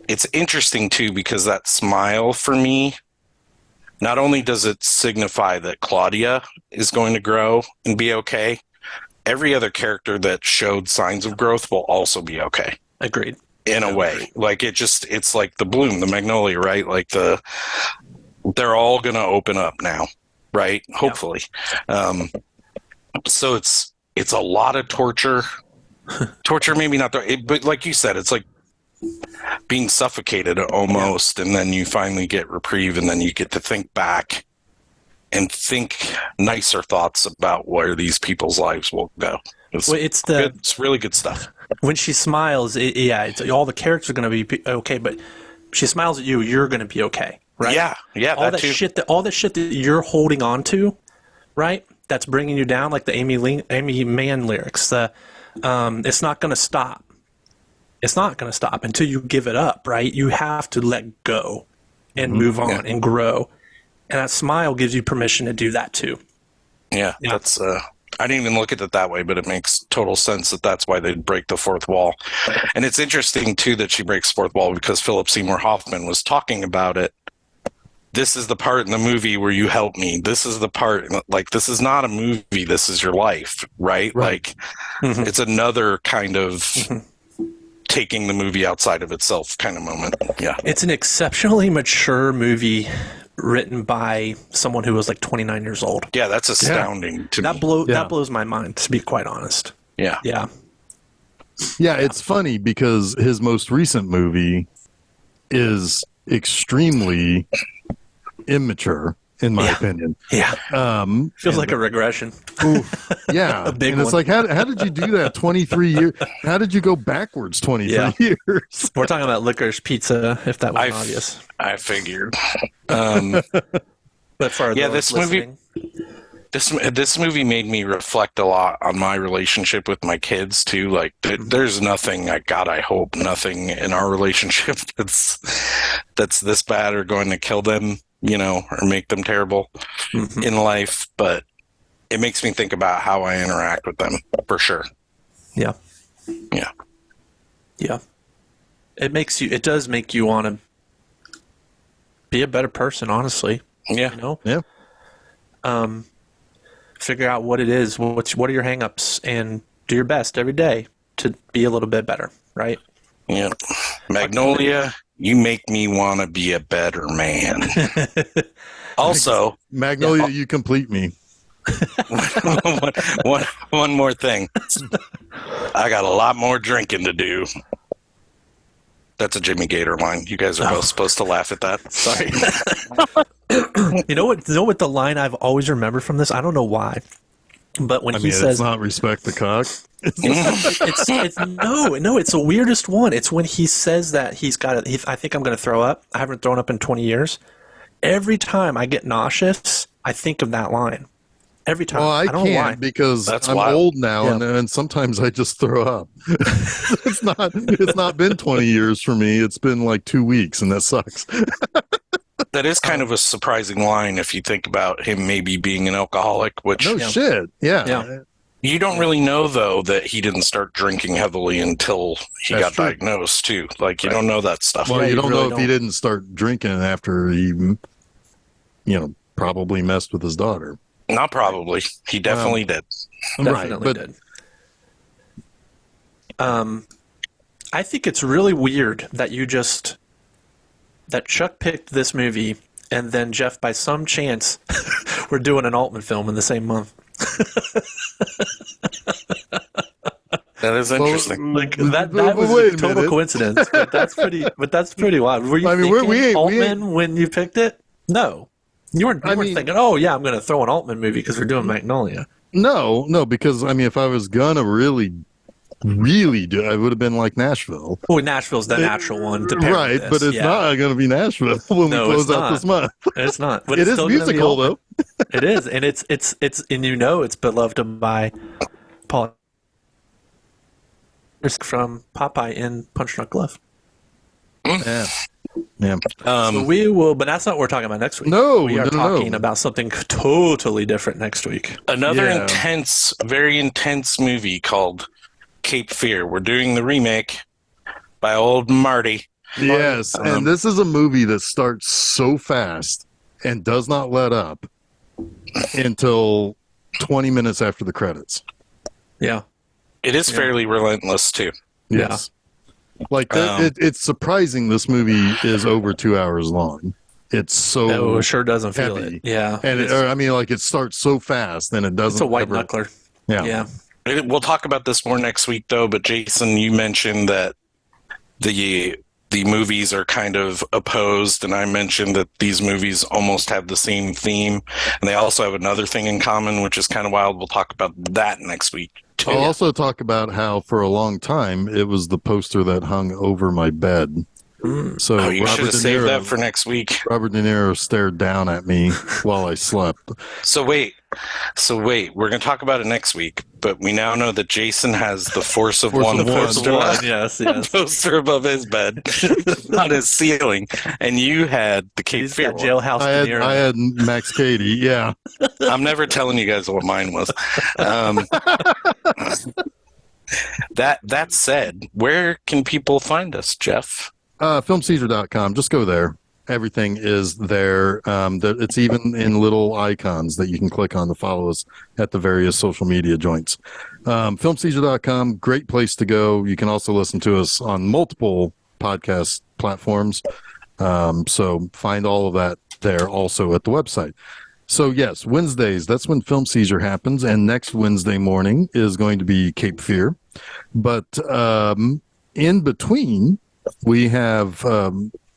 It's interesting too, because that smile for me, not only does it signify that Claudia is going to grow and be okay, every other character that showed signs of growth will also be okay. Agreed. in a way. Like it's like the bloom, the magnolia, right? Like they're all going to open up now, right? Hopefully. So it's a lot of torture. Torture, maybe not, but like you said, it's like being suffocated almost, and then you finally get reprieve, and then you get to think back and think nicer thoughts about where these people's lives will go. It's really good stuff. When she smiles, it's all the characters are going to be okay, but she smiles at you, you're going to be okay, right? Yeah, all that shit that you're holding on to, right? That's bringing you down, like the Amy Mann lyrics. It's not going to stop. It's not going to stop until you give it up, right? You have to let go and move on and grow. And that smile gives you permission to do that too. Yeah. That's I didn't even look at it that way, but it makes total sense that that's why they'd break the fourth wall. And it's interesting too that she breaks the fourth wall because Philip Seymour Hoffman was talking about it. This is the part in the movie where you help me. This is the part, like, this is not a movie. This is your life, right? Like, it's another kind of taking the movie outside of itself kind of moment. Yeah. It's an exceptionally mature movie written by someone who was like 29 years old. Yeah, that's astounding to me. That blows my mind, to be quite honest. Yeah. Yeah. Yeah, it's funny because his most recent movie is extremely immature, in my opinion. Yeah. Feels like a regression. Oof, yeah. A big and it's one. like, how did you do that 23 years? How did you go backwards 23 years? We're talking about Licorice Pizza, if that was obvious. I figured. But for this listening, this movie made me reflect a lot on my relationship with my kids too. Like, there's nothing, I hope nothing in our relationship that's this bad or going to kill them, or make them terrible in life. But it makes me think about how I interact with them, for sure. Yeah. Yeah. Yeah. It does make you want to be a better person, honestly. Yeah. Yeah. Figure out what it is, what are your hang-ups, and do your best every day to be a little bit better, right? Yeah. Magnolia, you make me want to be a better man. Also, Magnolia, you complete me. one more thing. I got a lot more drinking to do. That's a Jimmy Gator line. You guys are both supposed to laugh at that. Sorry. You know what the line I've always remembered from this? I don't know why. But when he says it's not respect the cock. it's the weirdest one. It's when he says that I think I'm going to throw up. I haven't thrown up in 20 years. Every time I get nauseous, I think of that line. Every time. Well, I don't know why. can't because I'm wild. old now, and sometimes I just throw up. It's not been 20 years for me. It's been like 2 weeks, and that sucks. That is kind of a surprising line if you think about him maybe being an alcoholic, which No shit. Yeah. you don't really know, though, that he didn't start drinking heavily until he got diagnosed, too. Like, you don't know that stuff. Well, you don't really know if he didn't start drinking after he, probably messed with his daughter. Not probably. He definitely did. Definitely did. I think it's really weird that that Chuck picked this movie, and then Jeff, by some chance, we're doing an Altman film in the same month. That is interesting. Like that was a total coincidence. But that's pretty wild. Were you thinking Altman when you picked it? No, you weren't thinking, oh yeah, I'm going to throw an Altman movie because we're doing Magnolia. No, because if I was gonna really do, I would have been like Nashville. Well, Nashville's the natural one to pair Right, with this. but it's not going to be Nashville when we close out this month. It's not. But It it's is still gonna be musical Altman. though. It is, and it's it's beloved by Paul from Popeye in Punch Drunk Love. Yeah. So we will, but that's not what we're talking about next week. No, we are no. talking about something totally different next week. Another very intense movie called Cape Fear. We're doing the remake by old Marty. Yes, and this is a movie that starts so fast and does not let up until 20 minutes after the credits. Yeah. It is fairly relentless, too. Yes. Like it's surprising this movie is over 2 hours long. It's so No, it sure doesn't feel heavy. it. Yeah. And I mean, like it starts so fast and it doesn't. It's a white ever, knuckler. Yeah. Yeah. We'll talk about this more next week, though. But Jason, you mentioned that the movies are kind of opposed, and I mentioned that these movies almost have the same theme, and they also have another thing in common, which is kind of wild. We'll talk about that next week too. I'll also talk about how for a long time it was the poster that hung over my bed. So you should have saved that for next week. Robert De Niro stared down at me while I slept. So wait, we're going to talk about it next week, but we now know that Jason has the Force of One poster, Yes. poster above his bed on his ceiling, and you had the Cape Fear one. Jailhouse. I had Max Cady, yeah. I'm never telling you guys what mine was. That said, where can people find us, Jeff? Filmseizure.com. Just go there. Everything is there. It's even in little icons that you can click on to follow us at the various social media joints. Filmseizure.com, great place to go. You can also listen to us on multiple podcast platforms. So find all of that there also at the website. So yes, Wednesdays, that's when Film Seizure happens. And next Wednesday morning is going to be Cape Fear. But in between, we have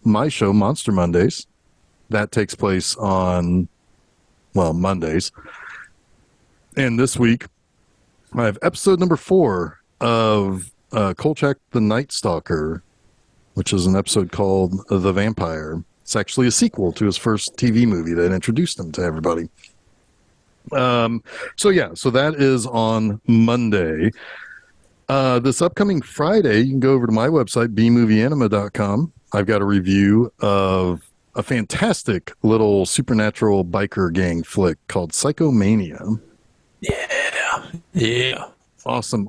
my show, Monster Mondays. That takes place on, Mondays. And this week, I have episode number 4 of Kolchak the Night Stalker, which is an episode called The Vampire. It's actually a sequel to his first TV movie that introduced him to everybody. So that is on Monday. This upcoming Friday, you can go over to my website, bmovieanima.com. I've got a review of a fantastic little supernatural biker gang flick called Psychomania. Yeah. Awesome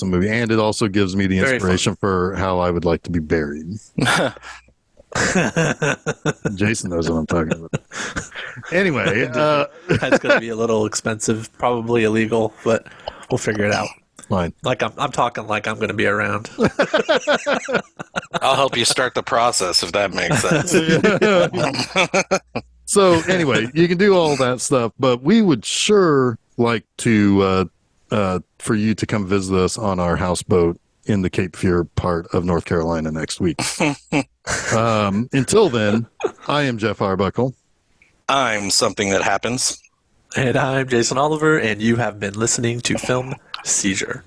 movie. And it also gives me the inspiration for how I would like to be buried. Jason knows what I'm talking about. Anyway. That's going to be a little expensive, probably illegal, but we'll figure it out. Fine. Like I'm talking like I'm going to be around. I'll help you start the process if that makes sense. So anyway, you can do all that stuff, but we would sure like to for you to come visit us on our houseboat in the Cape Fear part of North Carolina next week. Until then, I am Jeff Arbuckle. I'm Something That Happens. And I'm Jason Oliver, and you have been listening to Film Seizure.